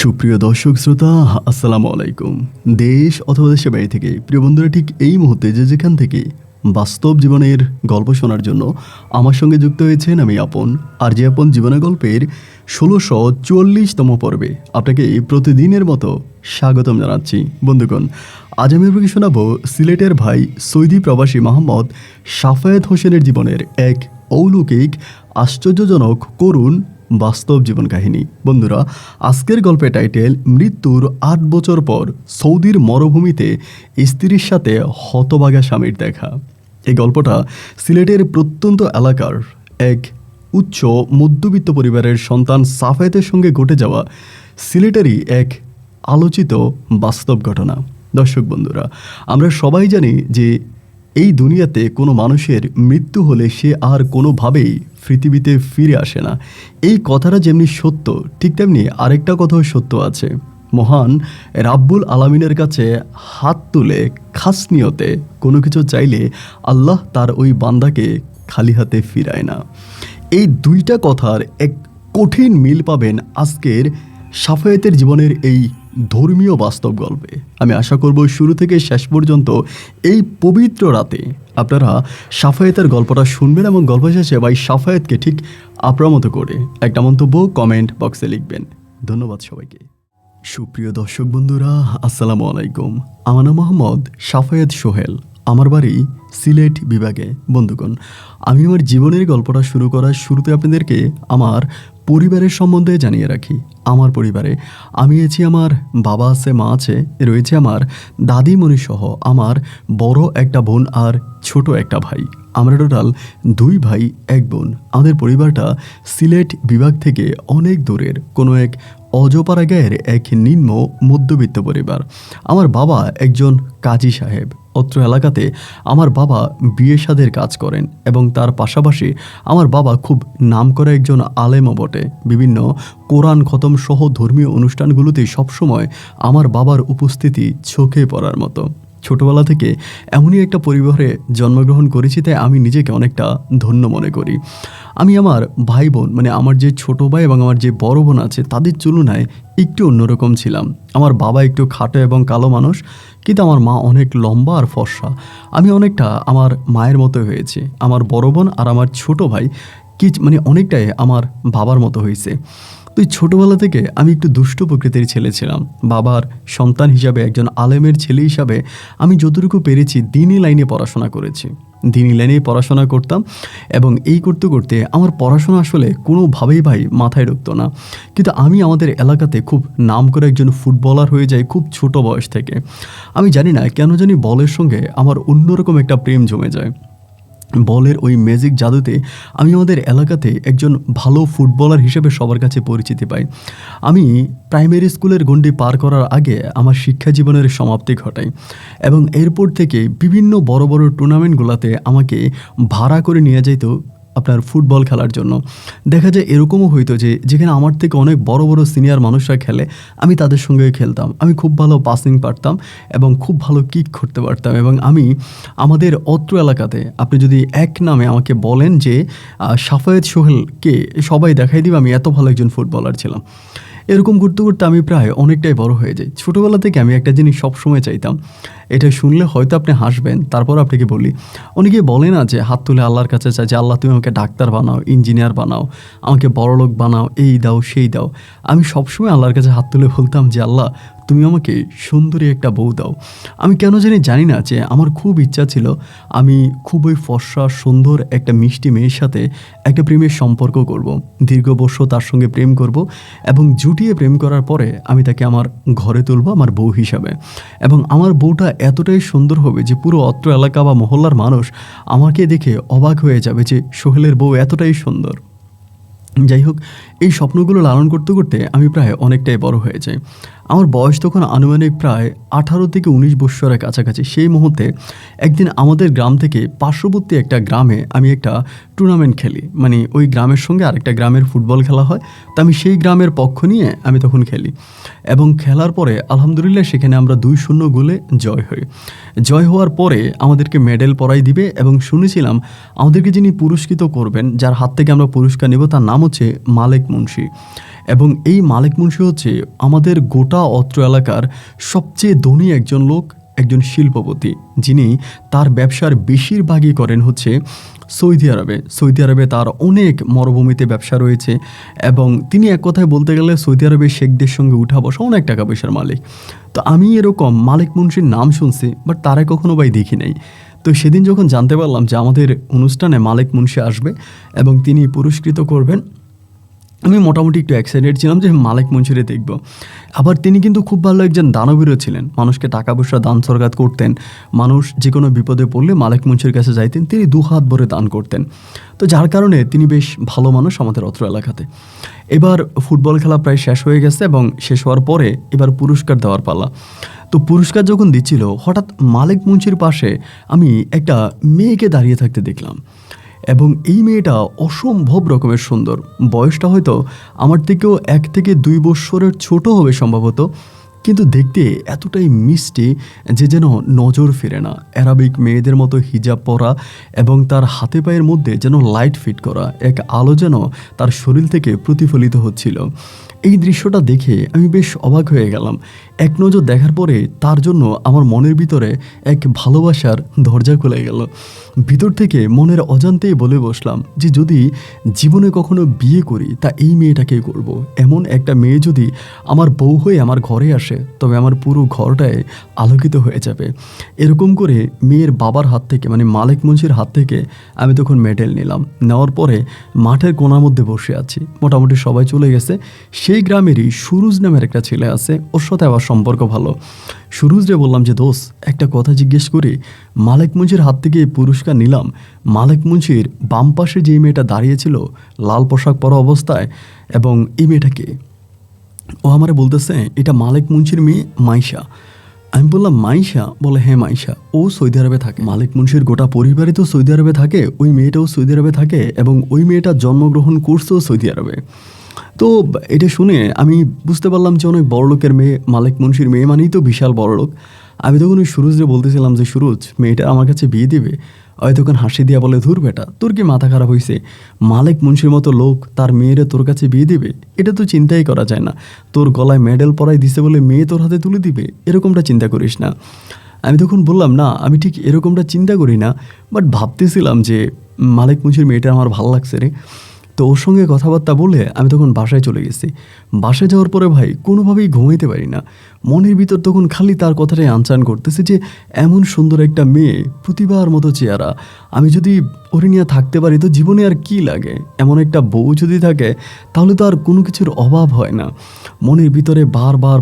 সুপ্রিয় দর্শক শ্রোতা, আসসালামু আলাইকুম। দেশ অথবা দেশের বাইরে থেকে প্রিয় বন্ধুরা ঠিক এই মুহূর্তে যে যেখান থেকে বাস্তব জীবনের গল্প শোনার জন্য আমার সঙ্গে যুক্ত হয়েছেন আমি আপন। আর যে আপন জীবনের গল্পের ১৬৪৪তম পর্বে আপনাকে প্রতিদিনের মতো স্বাগতম জানাচ্ছি। বন্ধুগণ, আজ আমি আপনাকে শোনাবো সিলেটের ভাই সৌদি প্রবাসী মোহাম্মদ সাফায়েত হোসেনের জীবনের এক অলৌকিক, আশ্চর্যজনক, করুণ বাস্তব জীবন কাহিনী। বন্ধুরা, আজকের গল্পের টাইটেল মৃত্যুর ৮ বছর পর সৌদির মরুভূমিতে স্ত্রীর সাথে হতভাগা স্বামীর দেখা। এই গল্পটা সিলেটের প্রত্যন্ত এলাকার এক উচ্চ মধ্যবিত্ত পরিবারের সন্তান সাফায়েতের সঙ্গে ঘটে যাওয়া সিলেটেরই এক আলোচিত বাস্তব ঘটনা। দর্শক বন্ধুরা, আমরা সবাই জানি যে এই দুনিয়াতে কোনো মানুষের মৃত্যু হলে সে আর কোনোভাবেই পৃথিবীতে ফিরে আসে না। এই কথাটা যেমনি সত্য, ঠিক তেমনি আরেকটা কথাও সত্য আছে। মহান রাব্বুল আলামিনের কাছে হাত তুলে খাস নিয়তে কোনো কিছু চাইলে আল্লাহ তার ওই বান্দাকে খালি হাতে ফিরায় না। এই দুইটা কথার এক কঠিন মিল পাবেন আজকের সাফায়েতের জীবনের এই ধর্মীয় বাস্তব গল্পে। আমি আশা করব শুরু থেকে শেষ পর্যন্ত এই পবিত্র রাতে আপনারা সাফায়েতের গল্পটা শুনবেন এবং গল্প শেষে ভাই সাফায়েতকে ঠিক আপনার মতো করে একটা মন্তব্য কমেন্ট বক্সে লিখবেন। ধন্যবাদ সবাইকে। সুপ্রিয় দর্শক বন্ধুরা, আসসালামু আলাইকুম। আমার নাম মোহাম্মদ সাফায়েত সোহেল। আমার বাড়ি সিলেট বিভাগে। বন্ধুগণ, আমি আমার জীবনের গল্পটা শুরু করার শুরুতে আপনাদেরকে আমার পরিবারের সম্বন্ধে জানিয়ে রাখি। আমার পরিবারে আমি আছি, আমার বাবা আছে, মা আছে, রয়েছে আমার দাদিমণি সহ আমার বড় একটা বোন আর ছোট একটা ভাই। আমরা টোটাল 2 ভাই 1 বোন। আমাদের পরিবারটা সিলেট বিভাগ থেকে অনেক দূরের কোনো এক অজপাড়া গায়ের এক নিম্ন মধ্যবিত্ত পরিবার। আমার বাবা একজন কাজী সাহেব। অত্র এলাকাতে আমার বাবা বিয়ে শাদের কাজ করেন এবং তার পাশাপাশি আমার বাবা খুব নামকরা একজন আলেমও বটে। বিভিন্ন কোরআন খতম সহ ধর্মীয় অনুষ্ঠানগুলোতে সবসময় আমার বাবার উপস্থিতি চোখে পড়ার মতো। ছোটবেলা থেকে এমনই একটা পরিবারে জন্মগ্রহণ করেছি, তাই আমি নিজেকে অনেকটা ধন্য মনে করি। আমি আমার ভাই বোন, মানে আমার যে ছোট ভাই এবং আমার যে বড় বোন আছে, তাদের তুলনায় একটু অন্যরকম ছিলাম। আমার বাবা একটু খাটো এবং কালো মানুষ, কিন্তু আমার মা অনেক লম্বা আর ফর্সা। আমি অনেকটা আমার মায়ের মতো হয়েছি। আমার বড় বোন আর আমার ছোট ভাই অনেকটাই আমার বাবার মতো হয়েছে। তো ছোটোবেলা থেকে আমি একটু দুষ্ট প্রকৃতির ছেলে ছিলাম। বাবার সন্তান হিসাবে, একজন আলেমের ছেলে হিসাবে আমি যতটুকু পেরেছি দিনী লাইনে পড়াশোনা করেছি। দিনী লাইনেই পড়াশোনা করতাম এবং এই করতে করতে আমার পড়াশোনা আসলে কোনোভাবেই ভাই মাথায় ঢুকতো না। কিন্তু আমি আমাদের এলাকাতে খুব নাম করে একজন ফুটবলার হয়ে যাই খুব ছোট বয়স থেকে। আমি জানি না কেন জানি বলের সঙ্গে আমার অন্যরকম একটা প্রেম জমে যায়। বলের ওই ম্যাজিক জাদুতে আমি আমাদের এলাকাতে একজন ভালো ফুটবলার হিসেবে সবার কাছে পরিচিতি পাই। আমি প্রাইমারি স্কুলের গণ্ডি পার করার আগে আমার শিক্ষা জীবনের সমাপ্তি ঘটাই এবং এরপর থেকে বিভিন্ন বড় বড় টুর্নামেন্টগুলোতে আমাকে ভাড়া করে নিয়ে যেত আপনার ফুটবল খেলার জন্য। দেখা যায় এরকমও হইতো যে যেখানে আমার থেকে অনেক বড় বড় সিনিয়র মানুষরা খেলে, আমি তাদের সঙ্গে খেলতাম। আমি খুব ভালো পাসিং পারতাম এবং খুব ভালো কিক করতে পারতাম। এবং আমি আমাদের অত্র এলাকাতে আপনি যদি এক নামে আমাকে বলেন যে সাফায়েত সোহেলকে, সবাই দেখাই দিবে আমি এত ভালো একজন ফুটবলার ছিলাম। এরকম করতে করতে আমি প্রায় অনেকটাই বড় হয়ে যাই। ছোটোবেলা থেকে আমি একটা জিনিস সবসময় চাইতাম, এটা শুনলে হয়তো আপনি হাসবেন, তারপর আপনাকে বলি। অনেকেই বলে না যে হাত তুলে আল্লাহর কাছে চাই যে আল্লাহ তুমি আমাকে ডাক্তার বানাও, ইঞ্জিনিয়ার বানাও, আমাকে বড়লোক বানাও, এই দাও সেই দাও। আমি সবসময় আল্লাহর কাছে হাত তুলে বলতাম যে আল্লাহ তুমি আমাকে সুন্দরী একটা বউ দাও। আমি কেন জানি না যে আমার খুব ইচ্ছা ছিল আমি খুবই ফর্সা সুন্দর একটা মিষ্টি মেয়ের সাথে একটা প্রেমের সম্পর্ক করব, দীর্ঘ বর্ষ তার সঙ্গে প্রেম করব এবং জুটিয়ে প্রেম করার পরে আমি তাকে আমার ঘরে তুলব আমার বউ হিসাবে। এবং আমার বউটা এতটাই সুন্দর হবে যে পুরো অত্র এলাকা বা মহল্লার মানুষ আমাকে দেখে অবাক হয়ে যাবে যে সোহেলের বউ এতটাই সুন্দর। যাই হোক, এই স্বপ্নগুলো লালন করতে করতে আমি প্রায় অনেকটাই বড় হয়ে যাই। আমার বয়স তখন আনুমানিক প্রায় 18 থেকে 19 বছরের কাছাকাছি। সেই মুহূর্তে একদিন আমাদের গ্রাম থেকে পার্শ্ববর্তী একটা গ্রামে আমি একটা টুর্নামেন্ট খেলি, মানে ওই গ্রামের সঙ্গে আরেকটা গ্রামের ফুটবল খেলা হয়। তো আমি সেই গ্রামের পক্ষ নিয়ে আমি তখন খেলি এবং খেলার পরে আলহামদুলিল্লাহ সেখানে আমরা 2-0 গোলে জয় হই। জয় হওয়ার পরে আমাদেরকে মেডেল পরাই দিবে এবং শুনেছিলাম আমাদেরকে যিনি পুরস্কৃত করবেন, যার হাত থেকে আমরা পুরস্কার নেব, তার নাম হচ্ছে মালেক মুন্সি। এবং এই মালিক মুন্সি হচ্ছে আমাদের গোটা অত্র এলাকার সবচেয়ে ধনী একজন লোক, একজন শিল্পপতি, যিনি তার ব্যবসার বেশিরভাগই করেন হচ্ছে সৌদি আরবে। সৌদি আরবে তার অনেক মরুভূমিতে ব্যবসা রয়েছে এবং তিনি এক কথায় বলতে গেলে সৌদি আরবের শেখদের সঙ্গে উঠা বসা অনেক টাকা পয়সার মালিক। তো আমি এরকম মালিক মুন্সির নাম শুনছি, বাট তারা কখনো ভাই দেখি নাই। তো সেদিন যখন জানতে পারলাম যে আমাদের অনুষ্ঠানে মালিক মুন্সি আসবে এবং তিনি পুরস্কৃত করবেন, আমি মোটামুটি একটু এক্সাইটেড ছিলাম যে মালিক মুন্সিরে দেখব। আবার তিনি কিন্তু খুব ভালো একজন দানবীরও ছিলেন, মানুষকে টাকা পয়সা দান সরকার করতেন। মানুষ যে কোনো বিপদে পড়লে মালিক মুন্সির কাছে যাইতেন, তিনি 2 হাত ভরে দান করতেন। তো যার কারণে তিনি বেশ ভালো মানুষ আমাদের অত্র এলাকাতে। এবার ফুটবল খেলা প্রায় শেষ হয়ে গেছে এবং শেষ হওয়ার পরে এবার পুরস্কার দেওয়ার পালা। তো পুরস্কার যখন দিচ্ছিল, হঠাৎ মালিক মুন্সির পাশে আমি একটা মেয়েকে দাঁড়িয়ে থাকতে দেখলাম এবং এই মেয়েটা অসম্ভব রকমের সুন্দর। বয়সটা হয়তো আমার থেকেও 1 থেকে 2 বৎসরের ছোট হবে সম্ভবত, কিন্তু দেখতে এতটাই মিষ্টি যে যেন নজর ফিরে না। অ্যারাবিক মেয়েদের মতো হিজাব পরা এবং তার হাতে পায়ের মধ্যে যেন লাইট ফিট করা এক আলো যেন তার শরীর থেকে প্রতিফলিত হচ্ছিল। এই দৃশ্যটা দেখে আমি বেশ অবাক হয়ে গেলাম। এক নজর দেখার পরে তার জন্য আমার মনের ভিতরে এক ভালোবাসার দরজা খুলে গেল। ভিতর থেকে মনের অজান্তেই বলে বসলাম যে যদি জীবনে কখনো বিয়ে করি তা এই মেয়েটাকেই করব। এমন একটা মেয়ে যদি আমার বউ হয়ে আমার ঘরে আসে, তবে আমার পুরো ঘরটায় আলোকিত হয়ে যাবে। এরকম করে মেয়ের বাবার হাত থেকে, মানে মালিক মুন্সির হাত থেকে আমি তখন মেডেল নিলাম। নেওয়ার পরে মাঠের কোণার মধ্যে বসে আছি, মোটামুটি সবাই চলে গেছে। সেই গ্রামেরই সুরুজ নামের একটা ছেলে আছে, ওর সাথে আবার সম্পর্ক ভালো। সুরুজরে বললাম যে দোস্ত, একটা কথা জিজ্ঞেস করি, মালিক মুন্সির হাত থেকে পুরস্কার নিলাম, মালিক মুন্সির বাম পাশে যে মেয়েটা দাঁড়িয়েছিল লাল পোশাক পরা অবস্থায়, এবং এই মেয়েটাকে ও আমারে বলতেছে এটা মালিক মুন্সির মেয়ে মাইশা। আমি বললাম মাইশা? বলে হ্যাঁ মাইশা, ও সৌদি আরবে থাকে। মালিক মুন্সির গোটা পরিবারই তো সৌদি আরবে থাকে, ওই মেয়েটাও সৌদি আরবে থাকে এবং ওই মেয়েটা জন্মগ্রহণ করছেও সৌদি আরবে। তো এটা শুনে আমি বুঝতে পারলাম যে অনেক বড়লোকের মেয়ে, মালিক মুন্সির মেয়ে মানেই তো বিশাল বড়লোক। আমি তখন ওই সুরুজরে বলতেছিলাম যে সুরুজ, মেয়েটা আমার কাছে বিয়ে দিবে? তখন হাসি দিয়া বলে, ধুর বেটা, তোর কি মাথা খারাপ হয়েছে? মালিক মুন্সির মতো লোক তার মেয়েরে তোর কাছে বিয়ে দিবে? এটা তো চিন্তাই করা যায় না। তোর গলায় মেডেল পরাই দিছে বলে মেয়ে তোর হাতে তুলে দিবে? এরকমটা চিন্তা করিস না। আমি তখন বললাম না, আমি ঠিক এরকমটা চিন্তা করি না, বাট ভাবতেছিলাম যে মালিক মুন্সির মেয়েটা আমার ভালো লাগছে রে। তো ওর সঙ্গে কথাবার্তা বলে আমি তখন বাসায় চলে গেছি। বাসায় যাওয়ার পরে ভাই কোনোভাবেই ঘুমাইতে পারি না। মনের ভিতর তখন খালি তার কথাটাই আনচান করতেছে যে এমন সুন্দর একটা মেয়ে, প্রতিভার মতো চেহারা, আমি যদি ওরে নিয়ে থাকতে পারি তো জীবনে আর কি লাগে? এমন একটা বউ যদি থাকে তাহলে তো আর কোনো কিছুর অভাব হয় না। মনের ভিতরে বারবার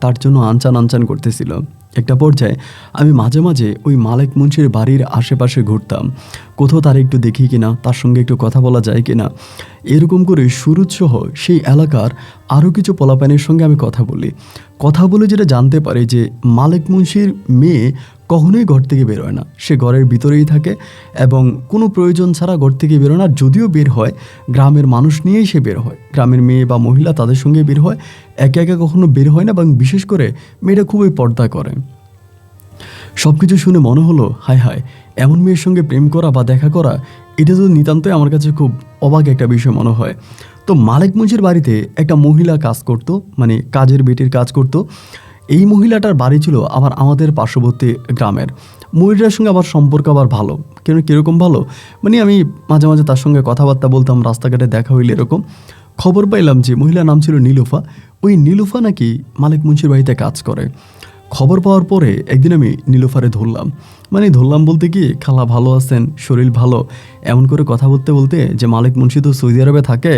তার জন্য আনচান করতেছিল। একটা পর্যায়ে আমি মাঝে মাঝে ওই মালিক মুন্সির বাড়ির আশেপাশে ঘুরতাম, কোথাও তার একটু দেখি কিনা, তার সঙ্গে একটু কথা বলা যায় কিনা। এরকম করে সুরুজ সহ সেই এলাকার আরও কিছু পোলাপানের সঙ্গে আমি কথা বলে যেটা জানতে পারি যে মালিক মুন্সির মেয়ে কখনোই ঘর থেকে বের হয় না। সে ঘরের ভিতরেই থাকে এবং কোনো প্রয়োজন ছাড়া ঘর থেকে বের হয় না। যদিও বের হয়, গ্রামের মানুষ নিয়েই সে বের হয়, গ্রামের মেয়ে বা মহিলা তাদের সঙ্গে বের হয়, একা কখনো বের হয় না। এবং বিশেষ করে মেয়েটা খুবই পর্দা করে। সব কিছু শুনে মনে হলো হায় হায়, এমন মেয়ের সঙ্গে প্রেম করা বা দেখা করা, এটা তো নিতান্তই আমার কাছে খুব অবাক একটা বিষয় মনে হয়। তো মালিক মুন্সির বাড়িতে একটা মহিলা কাজ করতো, মানে কাজের বেটির কাজ করতো। এই মহিলাটার বাড়ি ছিল আবার আমাদের পার্শ্ববর্তী গ্রামের। মহিলাটার সঙ্গে আবার সম্পর্ক আবার ভালো। কীরকম ভালো, মানে আমি মাঝে মাঝে তার সঙ্গে কথাবার্তা বলতাম, রাস্তাঘাটে দেখা হইলে এরকম। খবর পাইলাম যে মহিলার নাম ছিল নীলুফা। ওই নীলুফা নাকি মালিক মুন্সির বাড়িতে কাজ করে। খবর পাওয়ার পরে একদিন আমি নীলুফারে ধরলাম বলতে কি, খালা ভালো আছেন, শরীর ভালো, এমন করে কথা বলতে বলতে যে মালিক মুন্সি তো সৌদি আরবে থাকে,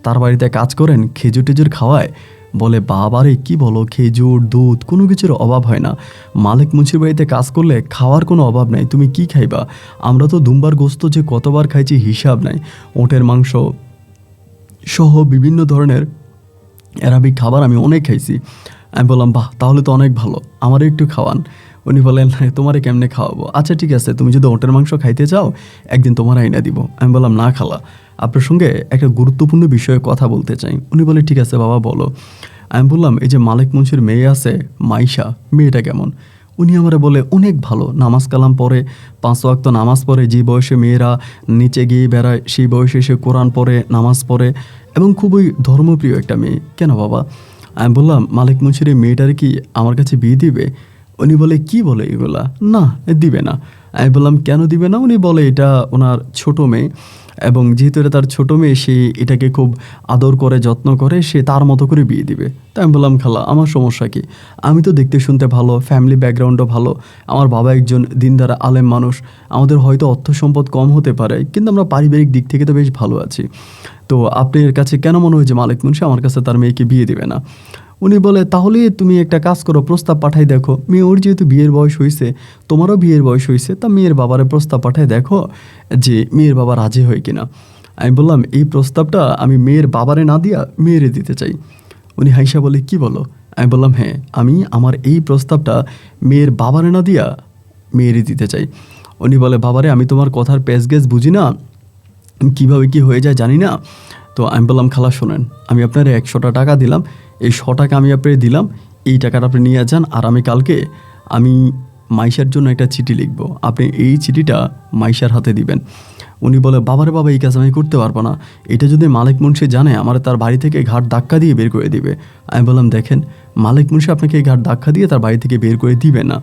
তার বাড়িতে কাজ করেন, খেজুর টেজুর খাওয়ায়। বলে বাবারে কি বলো, খেজুর দুধ কোনো কিছুর অভাব হয় না, মালিক মুন্সির বাড়িতে কাজ করলে খাওয়ার কোনো অভাব নাই, তুমি কি খাইবা? আমরা তো দুম্বার গোস্ত যে কতবার খাইছি হিসাব নাই, ওটের মাংস সহ বিভিন্ন ধরনের অ্যারাবিক খাবার আমি অনেক খাইছি। আমি বললাম বাহ, তাহলে তো অনেক ভালো, আমারও একটু খাওয়ান। উনি বলেন তোমারে কেমনে খাওয়াবো? আচ্ছা ঠিক আছে, তুমি যদি ওটের মাংস খাইতে চাও একদিন তোমার আইনা দিব। আমি বললাম না খালা, আপনার সঙ্গে একটা গুরুত্বপূর্ণ বিষয়ে কথা বলতে চাই। উনি বলে ঠিক আছে বাবা বলো। আমি বললাম এই যে মালিক মুন্সির মেয়ে আছে মাইশা, মেয়েটা কেমন? উনি আমারে বলে অনেক ভালো, নামাজ কালাম পড়ে, 5 ওয়াক্ত নামাজ পড়ে, যে বয়সে মেয়েরা নিচে গিয়ে বেড়ায় সেই বয়সে সে কোরআন পড়ে, নামাজ পড়ে এবং খুবই ধর্মপ্রিয় একটা মেয়ে। কেন বাবা? আমি বললাম মালিক মুন্সির এই মেয়েটারে কি আমার কাছে বিয়ে দিবে? উনি বলে কি বলে এগুলা, না দিবে না। আমি বললাম কেন দিবে না? উনি বলে এটা ওনার ছোট মেয়ে এবং যেহেতু এটা তার ছোট মেয়ে, সে এটাকে খুব আদর করে যত্ন করে, সে তার মতো করে বিয়ে দিবে। তাই আমি বললাম খালা আমার সমস্যা কি? আমি তো দেখতে শুনতে ভালো, ফ্যামিলি ব্যাকগ্রাউন্ডও ভালো, আমার বাবা একজন দিনদার আলেম মানুষ, আমাদের হয়তো অর্থ সম্পদ কম হতে পারে কিন্তু আমরা পারিবারিক দিক থেকে তো বেশ ভালো আছি। তো আপনার কাছে কেন মনে হয় যে মালিক মুন্সি আমার কাছে তার মেয়েকে বিয়ে দেবে না? উনি বলে তাহলে তুমি একটা কাজ করো, প্রস্তাব পাঠাই দেখো। মেয়ে ওর যেহেতু বিয়ের বয়স হয়েছে, তোমারও বিয়ের বয়স হয়েছে, তা মেয়ের বাবারে প্রস্তাব পাঠাই দেখো যে মেয়ের বাবা রাজি হয় কিনা। আমি বললাম এই প্রস্তাবটা আমি মেয়ের বাবারে না দিয়া মেয়েরে দিতে চাই। উনি হাইসা বলে কি বলো? আমি বললাম হ্যাঁ, আমি আমার এই প্রস্তাবটা মেয়ের বাবারে না দিয়া মেয়েরে দিতে চাই। উনি বলে বাবারে আমি তোমার কথার প্যাচ গ্যাস বুঝি না, কীভাবে কি হয়ে যায় জানি না। তো আমি বললাম খালা শোনেন, আমি আপনার 100টা টাকা দিলাম, এই 100 টাকা আমি আপনাকে দিলাম, এই টাকাটা আপনি নিয়ে যান, আর আমি কালকে আমি মাইশার জন্য একটা চিঠি লিখবো, আপনি এই চিঠিটা মাইশার হাতে দিবেন। উনি বলে বাবারে বাবা এই কাজ আমি করতে পারবো না, এটা যদি মালিক মুন্সি জানে আমার তার বাড়ি থেকে ঘাট ধাক্কা দিয়ে বের করে দিবে। আমি বললাম দেখেন মালিক মুন্সি আপনাকে এই ঘাট ধাক্কা দিয়ে তার বাড়ি থেকে বের করে দিবে না,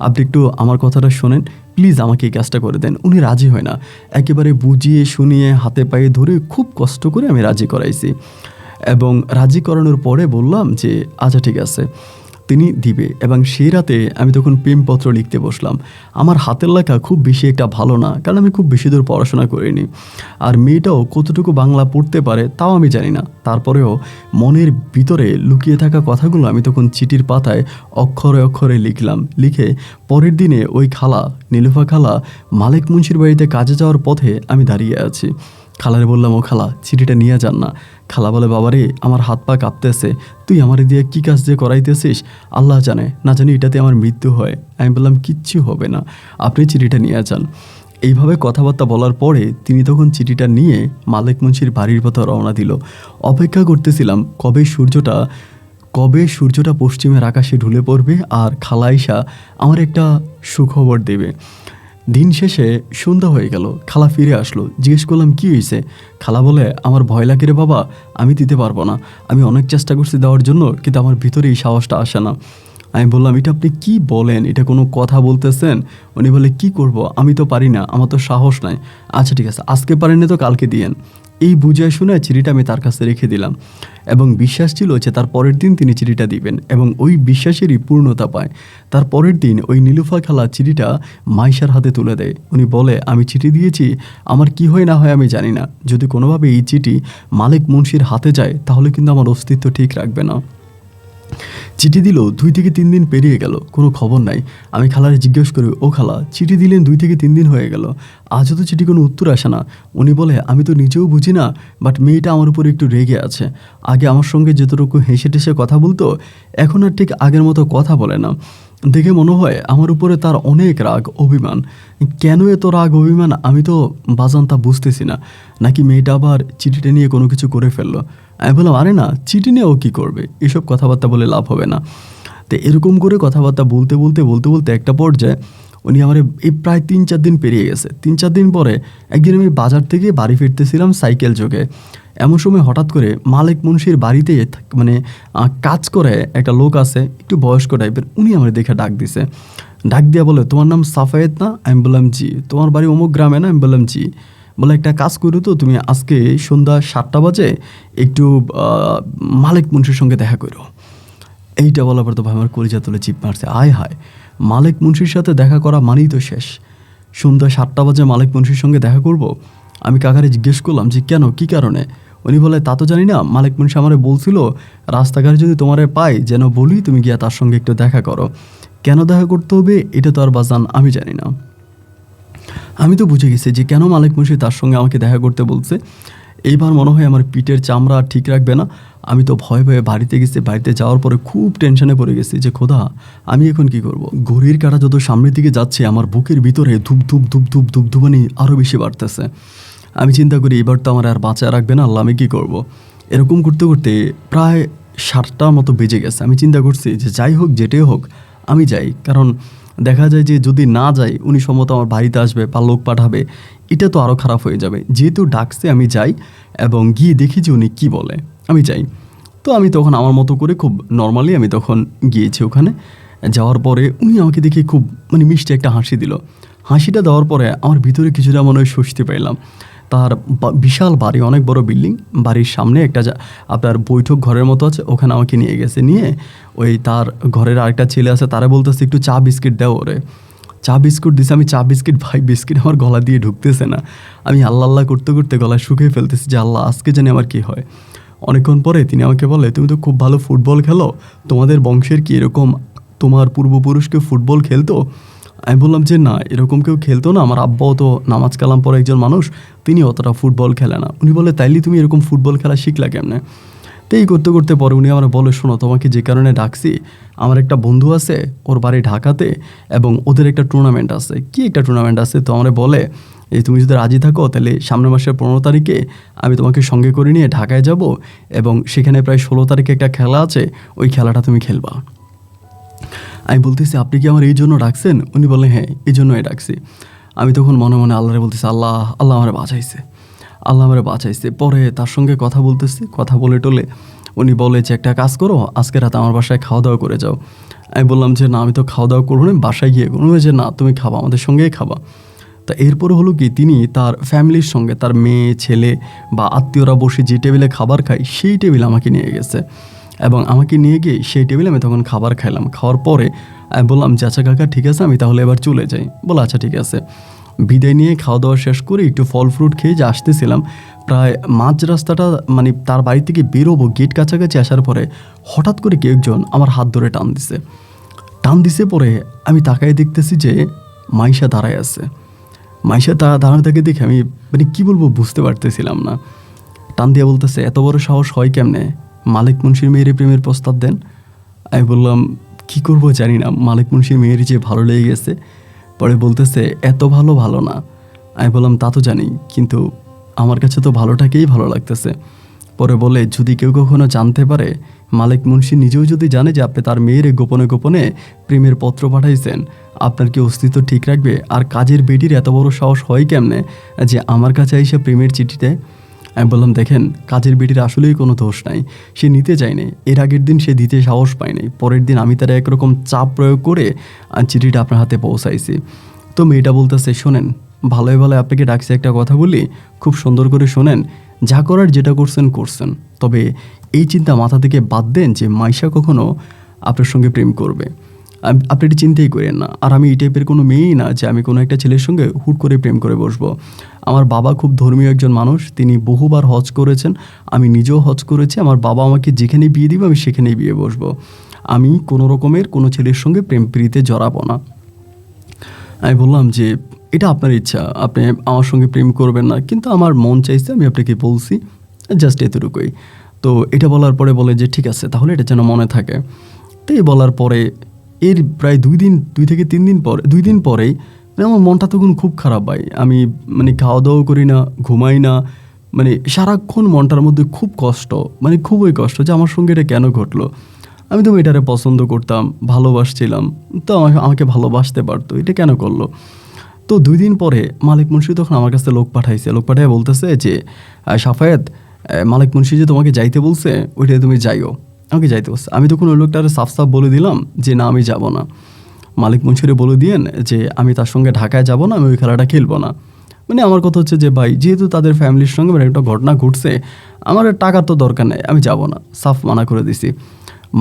আপনি একটু আমার কথাটা শোনেন, প্লিজ আমাকে এই কাজটা করে দেন। উনি রাজি হয় না, একেবারে বুঝিয়ে শুনিয়ে হাতে পায়ে ধরে খুব কষ্ট করে আমি রাজি করাইছি এবং রাজি করানোর পরে বললাম যে আচ্ছা ঠিক আছে তিনি দিবে। এবং সেই রাতে আমি তখন প্রেমপত্র লিখতে বসলাম। আমার হাতের লেখা খুব বেশি একটা ভালো না, কারণ আমি খুব বেশি দূর পড়াশোনা করিনি, আর মেয়েটাও কতটুকু বাংলা পড়তে পারে তাও আমি জানি না। তারপরেও মনের ভিতরে লুকিয়ে থাকা কথাগুলো আমি তখন চিঠির পাতায় অক্ষরে অক্ষরে লিখলাম। লিখে পরের দিনে ওই খালা, নীলুফা খালা মালিক মুন্সির বাড়িতে কাজে যাওয়ার পথে আমি দাঁড়িয়ে আছি। খালারে বললাম ও খালা চিঠিটা নিয়ে যান না। খালা বলে বাবারে আমার হাত পা কাঁপতেছে, তুই আমার দিয়ে কী কাজ দিয়ে করাইতেছিস, আল্লাহ জানে, না জানি এটাতে আমার মৃত্যু হয়। আমি বললাম কিচ্ছু হবে না, আপনি চিঠিটা নিয়ে যান। এইভাবে কথাবার্তা বলার পরে তিনি তখন চিঠিটা নিয়ে মালিক মুন্সির বাড়ির পথে রওনা দিল। অপেক্ষা করতেছিলাম কবে সূর্যটা পশ্চিমের আকাশে ঢুলে পড়বে আর খালা আইসা আমার একটা সুখবর দেবে। দিন শেষে সন্ধ্যা হয়ে গেল, খালা ফিরে আসলো। জিজ্ঞেস করলাম কী হয়েছে? খালা বলে আমার ভয় লাগে রে বাবা, আমি দিতে পারবো না, আমি অনেক চেষ্টা করছি দেওয়ার জন্য কিন্তু আমার ভিতরে এই সাহসটা আসে না। আমি বললাম এটা আপনি কি বলেন, এটা কোনো কথা বলতেছেন? উনি বলে কি করব, আমি তো পারি না, আমার তো সাহস নাই। আচ্ছা ঠিক আছে, আজকে পারেননি তো কালকে দিয়েন। এই বুঝে শুনে চিঠিটা আমি তার কাছে রেখে দিলাম এবং বিশ্বাস ছিল যে তার পরের দিন তিনি চিঠিটা দিবেন এবং ওই বিশ্বাসেরই পূর্ণতা পায়। তার পরের দিন ওই নীলুফা খালা চিঠিটা মাইশার হাতে তুলে দেয়। উনি বলে আমি চিঠি দিয়েছি, আমার কি হয় না হয় আমি জানি না, যদি কোনোভাবে এই চিঠি মালিক মুন্সির হাতে যায় তাহলে কিন্তু আমার অস্তিত্ব ঠিক রাখবে না। চিঠি দিল 2 থেকে 3 দিন পেরিয়ে গেল, কোনো খবর নাই। আমি খালারে জিজ্ঞেস করি ও খালা চিঠি দিলেন 2 থেকে 3 দিন হয়ে গেল, আজও তো চিঠি কোনো উত্তর আসে না। উনি বলে আমি তো নিজেও বুঝি না, বাট মেয়েটা আমার উপর একটু রেগে আছে। আগে আমার সঙ্গে যতটুকু হেসে টেসে কথা বলতো এখন আর ঠিক আগের মতো কথা বলে না। দেখে মনে হয় আমার উপরে তার অনেক রাগ অভিমান। কেন এত রাগ অভিমান আমি তো বাজান তা বুঝতেছি না। নাকি মেয়েটা আবার চিঠিটা নিয়ে কোনো কিছু করে ফেললো। আমি বললাম আরে না, চিঠি নিয়ে ও কী করবে, এসব কথাবার্তা বলে লাভ হবে না। তো এরকম করে কথাবার্তা বলতে বলতে একটা পর্যায়ে উনি আমার এই প্রায় 3-4 দিন পেরিয়ে গেছে। 3-4 দিন পরে একদিন আমি বাজার থেকে বাড়ি ফিরতেছিলাম সাইকেল যোগে। এমন সময় হঠাৎ করে মালিক মুন্সির বাড়িতে মানে কাজ করে একটা লোক আছে, একটু বয়স্ক টাইপের, উনি আমার দেখে ডাক দিছে। ডাক দিয়া বলে তোমার নাম সাফায়েত না? আমি বললাম জি। তোমার বাড়ি অমুক গ্রামে না? আমি বললাম জি। বলে একটা কাজ করো তো, তুমি আজকে সন্ধ্যা 7টা বাজে একটু মালিক মুন্সির সঙ্গে দেখা করো। এইটা বলার পর তো ভাই আমার কলিজা তুলে চিপ মারছে। আয় হায়, মালিক মুন্সির সাথে দেখা করা মানেই তো শেষ। সন্ধ্যা 7টা বাজে মালিক মুন্সির সঙ্গে দেখা করব? আমি কাকারে জিজ্ঞেস করলাম যে কেন, কী কারণে? উনি বলে তা তো জানি না, মালিক মুন্সি আমারে বলছিল রাস্তাঘাটে যদি তোমারে পাই যেন বলি তুমি গিয়া তার সঙ্গে একটু দেখা করো। কেন দেখা করতে হবে এটা তো আর বাজান আমি জানি না। আমি তো বুঝে গেছি যে কেন মালিক মুন্সি তার সঙ্গে আমাকে দেখা করতে বলছে। এইবার মনে হয় আমার পিঠের চামড়া ঠিক রাখবে না। আমি তো ভয়ে ভয়ে বাড়িতে গেছি। বাড়িতে যাওয়ার পরে খুব টেনশনে পড়ে গেছি যে খোদা আমি এখন কি করব। ঘড়ির কাঁটা যত সামনের দিকে যাচ্ছে আমার বুকের ভিতরে ধুপ ধুপ ধুপ ধুপ ধুপ ধুপানি আরও বেশি বাড়তেছে। আমি চিন্তা করি এবার তো আমার আর বাঁচা রাখবে না, আল্লাহ আমি কী করব। এরকম করতে করতে প্রায় 7টার মতো বেজে গেছে। আমি চিন্তা করছি যে যাই হোক যেটাই হোক আমি যাই, কারণ দেখা যায় যে যদি না যাই উনি সম্ভবত আমার বাড়িতে আসবে বা লোক পাঠাবে, এটা তো আরও খারাপ হয়ে যাবে। যেহেতু ডাকছে আমি যাই এবং গিয়ে দেখি যে উনি কী বলে। আমি যাই, তো আমি তখন আমার মতো করে খুব নর্মালি আমি তখন গিয়েছি ওখানে। যাওয়ার পরে উনি আমাকে দেখে খুব মানে মিষ্টি একটা হাসি দিল। হাসিটা দেওয়ার পরে আমার ভিতরে কিছুটা মনে হয় স্বস্তি পাইলাম। তার বিশাল বাড়ি, অনেক বড় বিল্ডিং, বাড়ির সামনে একটা আপনার বৈঠক ঘরের মতো আছে, ওখানে আমাকে নিয়ে গেছে। নিয়ে ওই তার ঘরের আরেকটা ছেলে আছে, তারা বলতেছে একটু চা বিস্কিট দাও ওরে। চা বিস্কুট দিছে, আমি চা বিস্কিট ভাই, বিস্কিট আমার গলা দিয়ে ঢুকতেছে না। আমি আল্লাহ আল্লাহ করতে করতে গলায় শুকিয়ে ফেলতেছি যে আল্লাহ আজকে জানি আমার কী হয়। অনেকক্ষণ পরে তিনি আমাকে বলে, তুমি তো খুব ভালো ফুটবল খেলো, তোমাদের বংশের কি এরকম তোমার পূর্বপুরুষকে ফুটবল খেলতো? আমি বললাম যে না, এরকম কেউ খেলতো না, আমার আব্বাও তো নামাজ কালাম পরে একজন মানুষ, তিনি অতটা ফুটবল খেলে না। উনি বলে, তাইলে তুমি এরকম ফুটবল খেলা শিখলা কেমনে? তো এই করতে করতে পরে উনি আমার বলে, শোনো, তোমাকে যে কারণে ডাকছি, আমার একটা বন্ধু আছে, ওর বাড়ি ঢাকাতে, এবং ওদের একটা টুর্নামেন্ট আছে। কি একটা টুর্নামেন্ট আছে? তো আমার বলে, এই তুমি যদি রাজি থাকো তাহলে সামনের মাসের 15 তারিখে আমি তোমাকে সঙ্গে করে নিয়ে ঢাকায় যাব, এবং সেখানে প্রায় 16 তারিখে একটা খেলা আছে, ওই খেলাটা তুমি খেলবা। আমি বলতেছি, আপনি কি আমার এই জন্য ডাকছেন? উনি বলে, হ্যাঁ, এই জন্যই ডাকছি। আমি তখন মনে মনে আল্লাহরে বলতেছি, আল্লাহ আল্লাহ আমারে বাঁচাইছে, আল্লাহ আমারে বাঁচাইছে। পরে তার সঙ্গে কথা বলতেছি, কথা বলে টলে উনি বলে যে একটা কাজ করো, আজকে রাতে আমার বাসায় খাওয়া দাওয়া করে যাও। আমি বললাম যে না, আমি তো খাওয়া দাওয়া করবো না, বাসায় গিয়ে করবো। যে না, তুমি খাবা, আমাদের সঙ্গেই খাবা। তা এরপরে হলো কি, তিনি তার ফ্যামিলির সঙ্গে, তার মেয়ে ছেলে বা আত্মীয়রা বসে যে টেবিলে খাবার খায় সেই টেবিলে আমাকে নিয়ে গেছে, এবং আমাকে নিয়ে গিয়ে সেই টেবিলে আমি তখন খাবার খাইলাম। খাওয়ার পরে আমি বললাম যে আচ্ছা কাকা, ঠিক আছে, আমি তাহলে এবার চলে যাই। বলো আচ্ছা ঠিক আছে। বিদায় নিয়ে খাওয়া দাওয়া শেষ করে একটু ফল ফ্রুট খেয়ে যে আসতেছিলাম, প্রায় মাঝ রাস্তাটা মানে তার বাড়ি থেকে বেরোবো, গেট কাছাকাছি আসার পরে হঠাৎ করে কেউ একজন আমার হাত ধরে টান দিছে। পরে আমি তাকায় দেখতেছি যে মাইশা দাঁড়ায় আছে। মাইশা দাঁড়ানো থেকে দেখে আমি মানে কী বলবো বুঝতে পারতেছিলাম না। টান দিয়ে বলতেছে, এত বড় সাহস হয় কেমনে, মালিক মুন্সির মেয়ের প্রেমের প্রস্তাব দেন? আমি বললাম, কি করব জানি না, মালিক মুন্সির মেয়ের যে ভালো লেগে গেছে। পরে বলতেছে, এত ভালো না। আমি বললাম, তা তো জানি, কিন্তু আমার কাছে তো ভালোটাকেই ভালো লাগতেছে। পরে বলে, যদি কেউ কখনো জানতে পারে, মালিক মুন্সি নিজেও যদি জানে যে আপনি তার মেয়ের গোপনে গোপনে প্রেমের পত্র পাঠাইছেন, আপনার কি অস্তিত্ব ঠিক রাখবে? আর কাজের বেটির এত বড় সাহস হয় কেমনে যে আমার কাছে এসে প্রেমের চিঠি দেয়? আমি বললাম, দেখেন, কাজের বেটির আসলেই কোনো দোষ নাই, সে নিতে চায়নি। এর আগের দিন সে দিতে সাহস পায়নি, পরের দিন আমি তার একরকম চাপ প্রয়োগ করে চিঠিটা আপনার হাতে পৌঁছাইছি। তো মেয়েটা বলতেছে, শোনেন, ভালোই ভালো আপনাকে ডাকছি, একটা কথা বলি, খুব সুন্দর করে শোনেন, যা করার যেটা করছেন, তবে এই চিন্তা মাথা থেকে বাদ দেন যে মাইশা কখনো আপনার সঙ্গে প্রেম করবে। আপনি এটি চিন্তাই করেন না। আর আমি এই টাইপের কোনো মেয়েই না যে আমি কোনো একটা ছেলের সঙ্গে হুট করে প্রেম করে বসবো। আমার বাবা খুব ধর্মীয় একজন মানুষ, তিনি বহুবার হজ করেছেন, আমি নিজেও হজ করেছি। আমার বাবা আমাকে যেখানে বিয়ে দিবে আমি সেখানেই বিয়ে বসবো। আমি কোনো রকমের কোনো ছেলের সঙ্গে প্রেম প্রীতিতে জড়াবো না। আমি বললাম যে এটা আপনার ইচ্ছা, আপনি আমার সঙ্গে প্রেম করবেন না, কিন্তু আমার মন চাইছে, আমি আপনাকে বলছি, জাস্ট এতটুকুই। তো এটা বলার পরে বলে যে ঠিক আছে, তাহলে এটা যেন মনে থাকে। তো এই বলার পরে এর প্রায় 2 থেকে 3 দিন পরে, 2 দিন পরেই মানে আমার মনটা তখন খুব খারাপ ভাই। আমি মানে খাওয়া দাওয়া করি না, ঘুমাই না, মানে সারাক্ষণ মনটার মধ্যে খুব কষ্ট, মানে খুবই কষ্ট যে আমার সঙ্গে এটা কেন ঘটলো। আমি তো এটারে পছন্দ করতাম, ভালোবাসছিলাম, তো আমাকে ভালোবাসতে পারতো, এটা কেন করলো? তো 2 দিন পরে মালিক মুন্সি তখন আমার কাছে লোক পাঠায় বলতেছে যে সাফায়েত, মালিক মুন্সি যে তোমাকে যাইতে বলছে, ওইটাই তুমি যাইও। আমাকে যাইতে বলছে। আমি তখন ওই লোকটারে সাফ বলে দিলাম যে না, আমি যাব না। মালিক মুন্সিরে বলে দিয়েন যে আমি তার সঙ্গে ঢাকায় যাব না, আমি ওই খেলাটা খেলবো না। মানে আমার কথা হচ্ছে যে ভাই, যেহেতু তাদের ফ্যামিলির সঙ্গে মানে একটা ঘটনা ঘটছে, আমার টাকার তো দরকার নেই, আমি যাব না। সাফ মানা করে দিছি।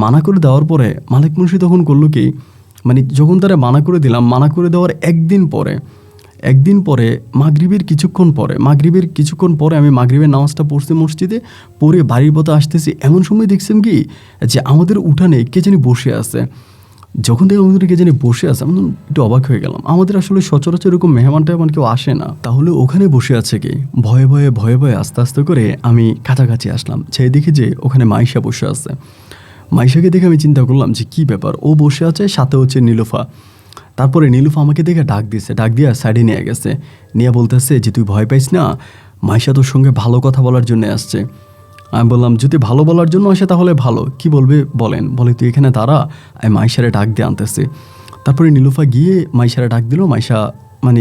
মানা করে দেওয়ার পরে মালিক মুন্সি তখন করলো কি, মানে যখন তারা মানা করে দিলাম, মানা করে দেওয়ার একদিন পরে মাগরিবের কিছুক্ষণ পরে আমি মাগরিবের নামাজটা পড়ছি মসজিদে, পড়ে বাড়ির পথে আসতেছি, এমন সময় দেখছেন কি যে আমাদের উঠানে কে জানি বসে আছে। যখন থেকে আমাদের কে জানি বসে আছে, আমি একটু অবাক হয়ে গেলাম। আমাদের আসলে সচরাচর এরকম মেহমান কেউ আসে না, তাহলে ওখানে বসে আছে কি? ভয়ে ভয়ে আস্তে আস্তে করে আমি কাছাকাছি আসলাম, সেই দেখি যে ওখানে মাইশা বসে আছে। মাইশাকে দেখে আমি চিন্তা করলাম যে কী ব্যাপার, ও বসে আছে, সাথে হচ্ছে নীলুফা। তারপরে নীলুফা আমাকে দেখে ডাক দিয়ে সাইডে নিয়ে গেছে, নিয়ে বলতেছে যে তুই ভয় পাইস না, মাইশা তোর সঙ্গে ভালো কথা বলার জন্য আসছে। আমি বললাম, যদি ভালো বলার জন্য আসে তাহলে ভালো, কি বলবে বলেন। বলে, তুই এখানে দাঁড়া, আমি মাইশারে ডাক দিয়ে আনতেছি। তারপরে নীলুফা গিয়ে মাইশারে ডাক দিল। মাইশা মানে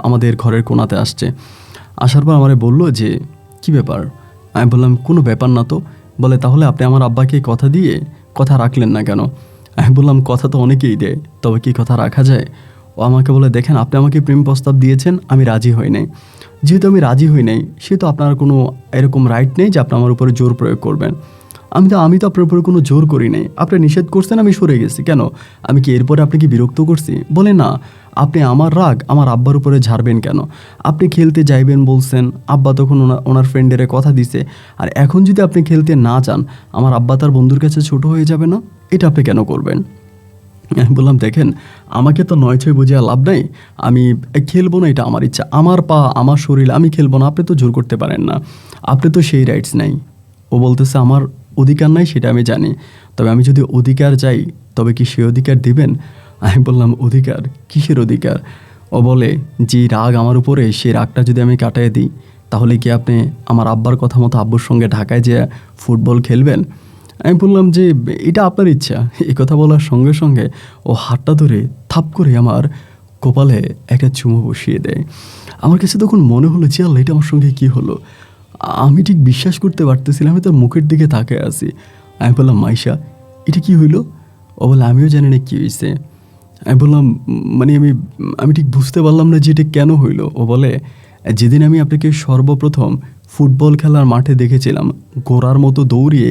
আমাদের ঘরের কোণাতে আসছে। আসার পর আমারে বলল যে, কি ব্যাপার? আমি বললাম, কোনো ব্যাপার না তো। বলে, তাহলে আপনি আমার আব্বাকে কথা দিয়ে কথা রাখলেন না কেন? আমি বললাম, কথা তো অনেকেই দেয়, তবে কি কথা রাখা যায়? ও আমাকে বলে, দেখেন, আপনি আমাকে প্রেম প্রস্তাব দিয়েছেন, আমি রাজি হই নাই। যেহেতু আমি রাজি হই নাই, সেহেতু আপনার কোনো এরকম রাইট নেই যে আপনি আমার উপরে জোর প্রয়োগ করবেন। আমি তো আপনার উপরে কোনো জোর করি নাই। আপনি নিষেধ করছেন, আমি সরে গেছি। কেন? আমি কি এরপরে আপনাকে বিরক্ত করছি? বলে, না, আপনি আমার রাগ আমার আব্বার উপরে ঝাড়বেন কেন? আপনি খেলতে যাইবেন বলছেন, আব্বা তখন ওনার ফ্রেন্ডের কথা দিছে। আর এখন যদি আপনি খেলতে না চান, আমার আব্বা তার বন্ধুর কাছে ছোট হয়ে যাবে না? এটা আপনি কেন করবেন? আমি বললাম, দেখেন, আমাকে তো 9-6 বুঝিয়ে লাভ নাই। আমি খেলবো না, এটা আমার ইচ্ছা, আমার পা, আমার শরীর, আমি খেলবো না। আপনি তো জোর করতে পারেন না, আপনি তো সেই রাইটস নাই। ও বলতেছে, আমার অধিকার নাই, সেটা আমি জানি, তবে আমি যদি অধিকার চাই, তবে কি সে অধিকার দিবেন? আমি বললাম, অধিকার? কিসের অধিকার? ও বলে, যে রাগ আমার উপরে, সেই রাগটা যদি আমি কাটিয়ে দিই, তাহলে কি আপনি আমার আব্বার কথা মতো আব্বুর সঙ্গে ঢাকায় যেয়ে ফুটবল খেলবেন? আমি বললাম যে, এটা আপনার ইচ্ছা। এই কথা বলার সঙ্গে সঙ্গে ও হাতটা ধরে থাপ করে আমার কপালে একটা চুমু বসিয়ে দেয়। আমার কাছে তখন মনে হলো যে, আল্লাহ, এটা আমার সঙ্গে কী হলো? আমি ঠিক বিশ্বাস করতে পারতেছিলাম। আমি তার মুখের দিকে তাকিয়ে আছি। আমি বললাম, মাইশা, এটা কি হইলো? ও বলে, আমিও জানি না কী হয়েছে। আমি বললাম, মানে আমি ঠিক বুঝতে পারলাম না যে এটা কেন হইলো। ও বলে, যেদিন আমি আপনাকে সর্বপ্রথম ফুটবল খেলার মাঠে দেখেছিলাম, গোড়ার মতো দৌড়িয়ে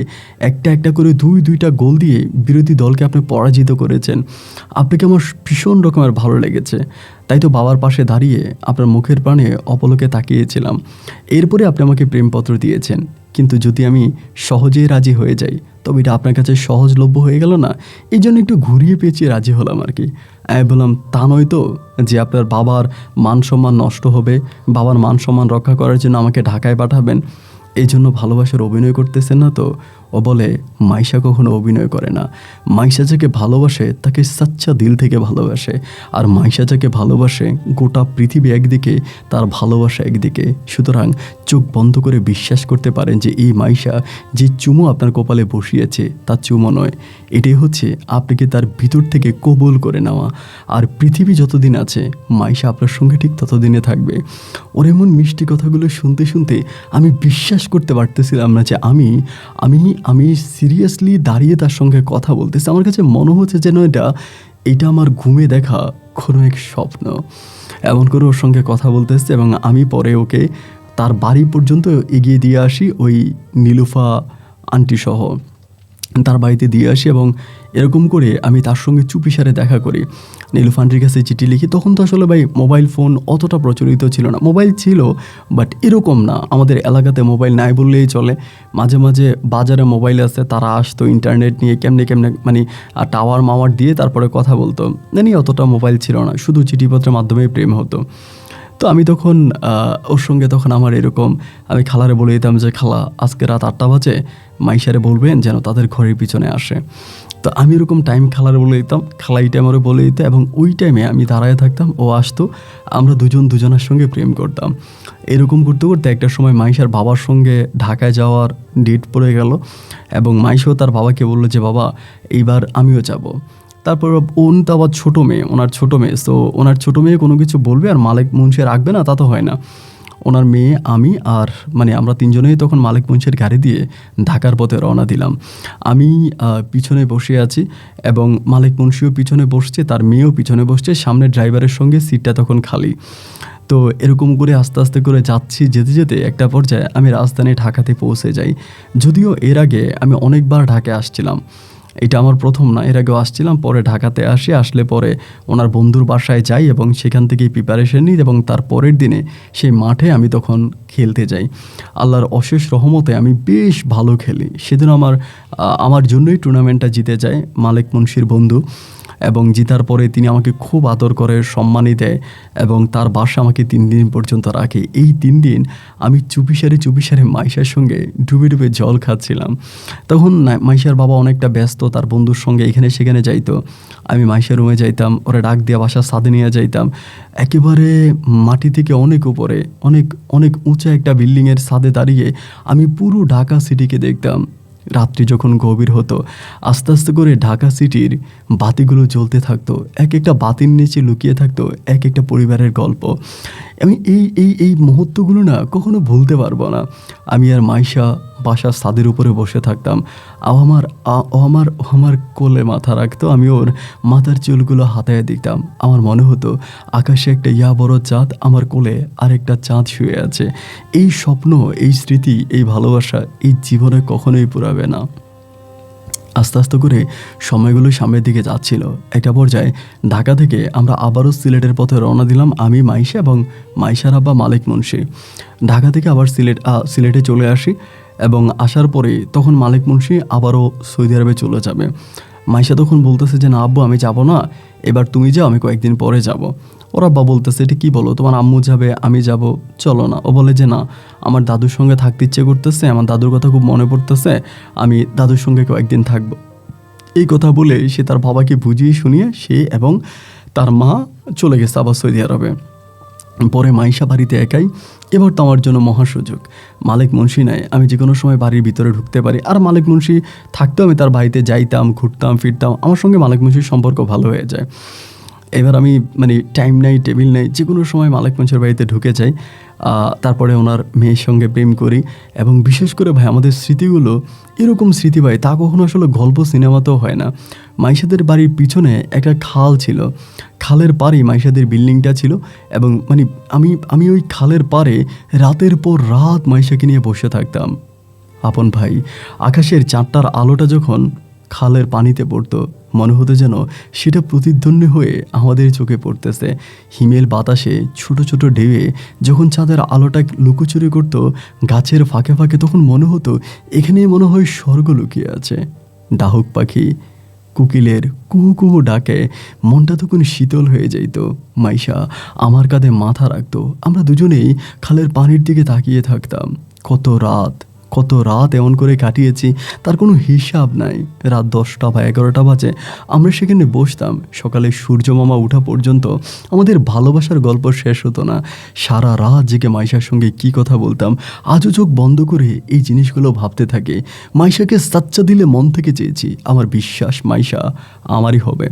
একটা একটা করে দুইটা গোল দিয়ে বিরোধী দলকে আপনি পরাজিত করেছেন। আপনাকে আমার ভীষণ রকমের ভালো লেগেছে। তাই তো বাবার পাশে দাঁড়িয়ে আপনার মুখের প্রাণে অপলকে তাকিয়েছিলাম। এরপরে আপনি আমাকে প্রেমপত্র দিয়েছেন। কিন্তু যদি আমি সহজেই রাজি হয়ে যাই, তবে এটা আপনার কাছে সহজলভ্য হয়ে গেল না? এই জন্য একটু ঘুরিয়ে পেঁচিয়ে রাজি হলাম আর কি। আমি বললাম, তা নয় তো যে আপনার বাবার মান সম্মান নষ্ট হবে, বাবার মান সম্মান রক্ষা করার জন্য আমাকে ঢাকায় পাঠাবেন, এই জন্য ভালোবাসার অভিনয় করতেছেন না তো? ও বলে, মাইশা কখনো অভিনয় করে না। মাইশা যাকে ভালোবাসে তাকে সাচ্চা দিল থেকে ভালোবাসে। আর মাইশা যাকে ভালোবাসে, গোটা পৃথিবী একদিকে, তার ভালোবাসা একদিকে। সুতরাং চোখ বন্ধ করে বিশ্বাস করতে পারেন যে এই মাইশা যে চুমো আপনার কপালে বসিয়েছে, তার চুমো নয়। এটাই হচ্ছে আপনাকে তার ভিতর থেকে কবুল করে নেওয়া। আর পৃথিবী যতদিন আছে, মাইশা আপনার সঙ্গে ঠিক ততদিনে থাকবে। ওর এমন মিষ্টি কথাগুলো শুনতে শুনতে আমি বিশ্বাস করতে পারতেছিলাম না যে আমি আমি আমি সিরিয়াসলি দাঁড়িয়ে তার সঙ্গে কথা বলতেছি। আমার কাছে মনে হচ্ছে যেন এটা আমার ঘুমে দেখা কোনো এক স্বপ্ন। এমন করে ওর সঙ্গে কথা বলতেছে এবং আমি পরে ওকে তার বাড়ি পর্যন্ত এগিয়ে দিয়ে আসি, ওই নীলুফা আন্টি সহ তার বাড়িতে দিয়ে আসি। এবং এরকম করে আমি তার সঙ্গে চুপিসারে দেখা করি, নীলুফা আন্টির কাছে চিঠি লিখি। তখন তো আসলে ভাই মোবাইল ফোন অতটা প্রচলিত ছিল না। মোবাইল ছিল, বাট এরকম না। আমাদের এলাকাতে মোবাইল নাই বললেই চলে। মাঝে মাঝে বাজারে মোবাইল আছে, তারা আসতো ইন্টারনেট নিয়ে কেমনে কেমনে মানে টাওয়ার মাওয়ার দিয়ে তারপরে কথা বলতো। জানি অতটা মোবাইল ছিল না, শুধু চিঠিপত্রের মাধ্যমেই প্রেম হতো। তো আমি তখন ওর সঙ্গে তখন আমার এরকম, আমি খালারে বলে দিতাম যে, খালা, আজকে রাত 8টা বাজে, মাইশারে বলবেন যেন তাদের ঘরের পিছনে আসে। তো আমি এরকম টাইম খালারে বলে দিতাম, খালা এই টাইমে বলে দিতে, এবং ওই টাইমে আমি দাঁড়ায় থাকতাম, ও আসতো, আমরা দুজনের সঙ্গে প্রেম করতাম। এরকম করতে করতে একটা সময় মাইশার বাবার সঙ্গে ঢাকায় যাওয়ার ডেট পড়ে গেল, এবং মাইশাও তার বাবাকে বললো যে, বাবা, এইবার আমিও যাব। তারপর উনি তো আবার ছোটো মেয়ে, ওনার ছোটো মেয়ে, সো ওনার ছোটো মেয়ে কোনো কিছু বলবে আর মালিক মুন্সি রাখবে না, তা তো হয় না। ওনার মেয়ে, আমি আর মানে আমরা তিনজনেই তখন মালিক মুন্সির গাড়ি দিয়ে ঢাকার পথে রওনা দিলাম। আমি পিছনে বসে আছি এবং মালিক মুন্সিও পিছনে বসছে, তার মেয়েও পিছনে বসছে, সামনে ড্রাইভারের সঙ্গে সিটটা তখন খালি। তো এরকম করে আস্তে আস্তে করে যাচ্ছি, যেতে যেতে একটা পর্যায়ে আমি রাজধানী ঢাকাতে পৌঁছে যাই। যদিও এর আগে আমি অনেকবার ঢাকায় আসছিলাম, এটা আমার প্রথম না, এর আগেও আসছিলাম। পরে ঢাকাতে আসলে পরে ওনার বন্ধুর বাসায় যাই এবং সেখান থেকেই প্রিপারেশন নিই, এবং তার পরের দিনে সেই মাঠে আমি তখন খেলতে যাই। আল্লাহর অশেষ রহমতে আমি বেশ ভালো খেলি। সেদিন আমার জন্যই টুর্নামেন্টটা জিতে যায় মালিক মুন্সির বন্ধু। এবং জিতার পরে তিনি আমাকে খুব আদর করে, সম্মানই দেয় এবং তার বাসা আমাকে 3 দিন পর্যন্ত রাখে। এই 3 দিন আমি চুপিসারে মাইশার সঙ্গে ডুবে জল খাচ্ছিলাম। তখন মাইশার বাবা অনেকটা ব্যস্ত, তার বন্ধুর সঙ্গে এখানে সেখানে যাইতো। আমি মাইশার রুমে যাইতাম, ওরা ডাক দিয়ে বাসার ছাদে নিয়ে যাইতাম। একেবারে মাটি থেকে অনেক উপরে, অনেক অনেক উঁচা একটা বিল্ডিংয়ের ছাদে দাঁড়িয়ে আমি পুরো ঢাকা সিটিকে দেখতাম। রাত্রি যখন গভীর হতো, আস্তে আস্তে করে ঢাকা সিটির বাতিগুলো জ্বলতে থাকতো, এক একটা বাতির নিচে লুকিয়ে থাকতো এক একটা পরিবারের গল্প। আমি এই মুহূর্তগুলো না কখনো ভুলতে পারবো না। আমি আর মাইশা বাসার ছাদের উপরে বসে থাকতাম। আমার কোলে মাথা রাখতো, আমি ওর মাথার চুলগুলো হাতায় দেখতাম। আমার মনে হতো আকাশে একটা বড় চাঁদ, আমার কোলে আরেকটা চাঁদ শুয়ে আছে। এই স্বপ্ন, এই স্মৃতি, এই ভালোবাসা এই জীবনে কখনোই পুরাবে না। আস্তে আস্তে করে সময়গুলো সামনের দিকে যাচ্ছিল। একটা পর্যায়ে ঢাকা থেকে আমরা আবারও সিলেটের পথে রওনা দিলাম, আমি, মাইশা এবং মাইশার আব্বা মালিক মুন্সি। ঢাকা থেকে আবার সিলেটে চলে আসি এবং আসার পরে তখন মালিক মুন্সি আবারও সৌদি আরবে চলে যাবে। মাইশা তখন বলতেছে যে না আব্বু, আমি যাব না, এবার তুমি যাও, আমি কয়েকদিন পরে যাব। ওর আব্বা বলতেছে এটা কী বলো, তোমার আম্মু যাবে, আমি যাব, চলো না। ও বলে যে না, আমার দাদুর সঙ্গে থাকতে ইচ্ছে করতেছে, আমার দাদুর কথা খুব মনে পড়তেছে, আমি দাদুর সঙ্গে কয়েকদিন থাকবো। এই কথা বলে সে তার বাবাকে বুঝিয়ে শুনিয়ে সে এবং তার মা চলে গেছে আবার সৌদি আরবে। পরে মাইশা বাড়িতে একাই। এবার তো আমার জন্য মহা সুযোগ, মালিক মুন্সি নাই, আমি যে কোনো সময় বাড়ির ভিতরে ঢুকতে পারি। আর মালিক মুন্সি থাকতেও আমি তার বাড়িতে যাইতাম, ঘুরতাম ফিরতাম, আমার সঙ্গে মালিক মুন্সির সম্পর্ক ভালো হয়ে যায়। এবার আমি টাইম নেই, টেবিল নেই, যে কোনো সময় মালিক মুন্সির বাড়িতে ঢুকে যাই। তারপরে ওনার মেয়ের সঙ্গে প্রেম করি এবং বিশেষ করে ভাই আমাদের স্মৃতিগুলো এরকম স্মৃতি ভাই, তা কখনো আসলে গল্প সিনেমাতেও হয় না। মাইশাদের বাড়ির পিছনে একটা খাল ছিল, খালের পাড়ে মাইশাদের বিল্ডিংটা ছিল এবং আমি ওই খালের পাড়ে রাতের পর রাত মাইশাকে নিয়ে বসে থাকতাম। আপন ভাই, আকাশের চাঁদটার আলোটা যখন খালের পানিতে পড়তো, মনে হতো যেন সেটা প্রতিধ্বনি হয়ে আমাদের চোখে পড়তেছে। হিমেল বাতাসে ছোট ছোট ঢেউয়ে যখন চাঁদের আলোটা লুকোচুরি করতো গাছের ফাঁকে ফাঁকে, তখন মনে হতো এখানেই মনে হয় স্বর্গ লুকিয়ে আছে। ডাহুক পাখি কোকিলের কুহু কুহু ডাকে মনটা তখন শীতল হয়ে যাইত। মাইশা আমার কাঁধে মাথা রাখতো, আমরা দুজনেই খালের পানির দিকে তাকিয়ে থাকতাম। কত রাত এমন করে কাটিয়েছি তার কোনো হিসাব নাই। রাত 10টা বা 11টা বাজে আমরা সেখানে বসতাম, সকালে সূর্য মামা ওঠা পর্যন্ত আমাদের ভালোবাসার গল্প শেষ হতো না। সারা রাত জেগে মাইশার সঙ্গে কি কথা বলতাম, আজও চোখ বন্ধ করে এই জিনিসগুলো ভাবতে থাকে। মাইশাকে সাচ্চা দিলে মন থেকে চেয়েছি, আমার বিশ্বাস মাইশা আমারই হবে।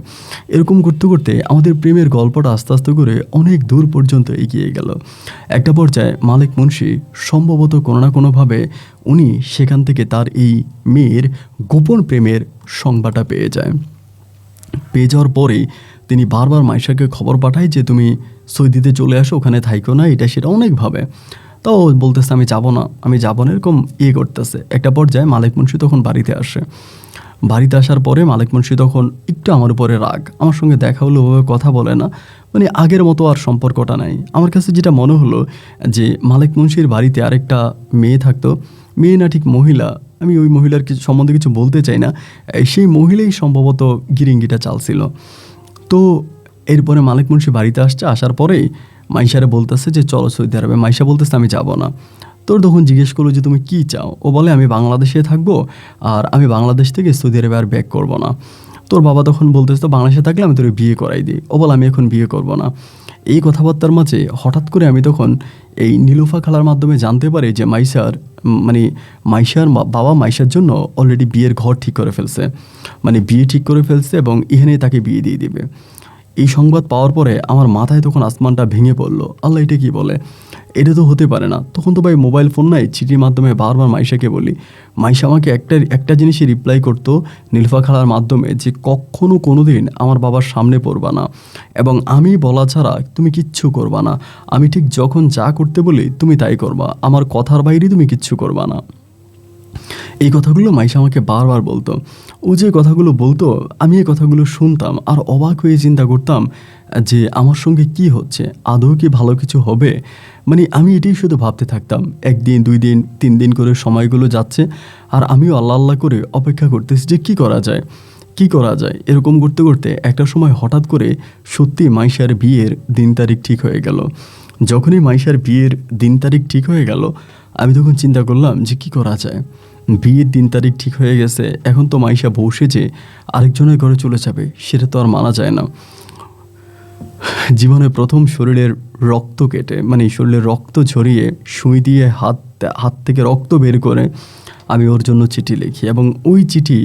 এরকম করতে করতে আমাদের প্রেমের গল্পটা আস্তে আস্তে করে অনেক দূর পর্যন্ত এগিয়ে গেল। একটা পর্যায়ে মালিক মুন্সি সম্ভবত কোনো না কোনোভাবে উনি সেখান থেকে তার এই মেয়ের গোপন প্রেমের সংবাদটা পেয়ে যাওয়ার পরে তিনি বারবার মাইশাকে খবর পাঠায় যে তুমি সৌদিতে চলে আসো, ওখানে থাইকো না, এটা সেটা অনেকভাবে। তাও বলতেছে আমি যাব না এরকম করতেছে। একটা পর্যায়ে মালিক মুন্সি তখন বাড়িতে আসে। বাড়িতে আসার পরে মালিক মুন্সি তখন একটু আমার উপরে রাগ, আমার সঙ্গে দেখা হলো ওভাবে কথা বলে না, আগের মতো আর সম্পর্কটা নাই। আমার কাছে যেটা মনে হলো যে মালিক মুন্সির বাড়িতে আরেকটা মেয়ে থাকতো, মেয়ে না ঠিক মহিলা, আমি ওই মহিলার কিছু সম্বন্ধে কিছু বলতে চাই না, সেই মহিলাই সম্ভবত গিরিঙ্গিটা চালছিল। তো এরপরে মালিক মুন্সি বাড়িতে আসার পরেই মাইশারে বলতেছে যে চলো সৌদি আরবে। মাইশা বলতেছে আমি যাব না। তোর তখন জিজ্ঞেস করলো যে তুমি কি চাও, ও বলে আমি বাংলাদেশে থাকবো আর আমি বাংলাদেশ থেকে সৌদি আরবে আর ব্যাক করবো না। তোর বাবা তখন বলতেছে তো বাংলাদেশে থাকলে আমি তোর বিয়ে করাই দিই। ও বলে আমি এখন বিয়ে করবো না। এই কথাবার্তার মাঝে হঠাৎ করে আমি তখন এই নীলুফা খালার মাধ্যমে জানতে পারি যে মাইশার বাবা মাইশার জন্য অলরেডি বিয়ের ঘর ঠিক করে ফেলছে, বিয়ে ঠিক করে ফেলছে এবং এখানে তাকে বিয়ে দিয়ে দিবে। এই সংবাদ পাওয়ার পরে আমার মাথায় তখন আসমানটা ভেঙে পড়লো। আল্লাহ, এটা কি বলে, এটা তো হতে পারে না। তখন তো ভাই মোবাইল ফোন নাই, চিঠির মাধ্যমে বারবার মাইশাকে বলি। মাইশা আমাকে একটা জিনিসই রিপ্লাই করতো নীলফা খালার মাধ্যমে যে কখনো কোনো দিন আমার বাবার সামনে পড়বা না এবং আমি বলা ছাড়া তুমি কিচ্ছু করবা না, আমি ঠিক যখন যা করতে বলি তুমি তাই করবা, আমার কথার বাইরে তুমি কিচ্ছু করবা না। এই কথাগুলো মাইশা আমাকে বারবার বলতো। ও যে কথাগুলো বলতো আমি এই কথাগুলো শুনতাম আর অবাক হয়ে চিন্তা করতাম যে আমার সঙ্গে কি হচ্ছে, আদৌ কি ভালো কিছু হবে। আমি এটাই শুধু ভাবতে থাকতাম। 1 দিন 2 দিন 3 দিন করে সময়গুলো যাচ্ছে আর আমিও আল্লাহ আল্লাহ করে অপেক্ষা করতেছি যে কী করা যায়। কি করা যায়? এরকম করতে করতে একটা সময় হঠাৎ করে সত্যি মাইশার বিয়ের দিন তারিখ ঠিক হয়ে গেল। যখনই মাইশার বিয়ের দিন তারিখ ঠিক হয়ে গেল, আমি তখন চিন্তা করলাম যে কি করা যায়। বিয়ের দিন তারিখ ঠিক হয়ে গেছে, এখন তো মাইশা বসে যে আরেকজনের ঘরে চলে যাবে সেটা তো আর মানা যায় না। জীবনে প্রথম শরীরের রক্ত কেটে, মানে শরীরের রক্ত ঝরিয়ে সুই দিয়ে হাত থেকে রক্ত বের করে আমি ওর জন্য চিঠি লিখি, এবং ওই চিঠি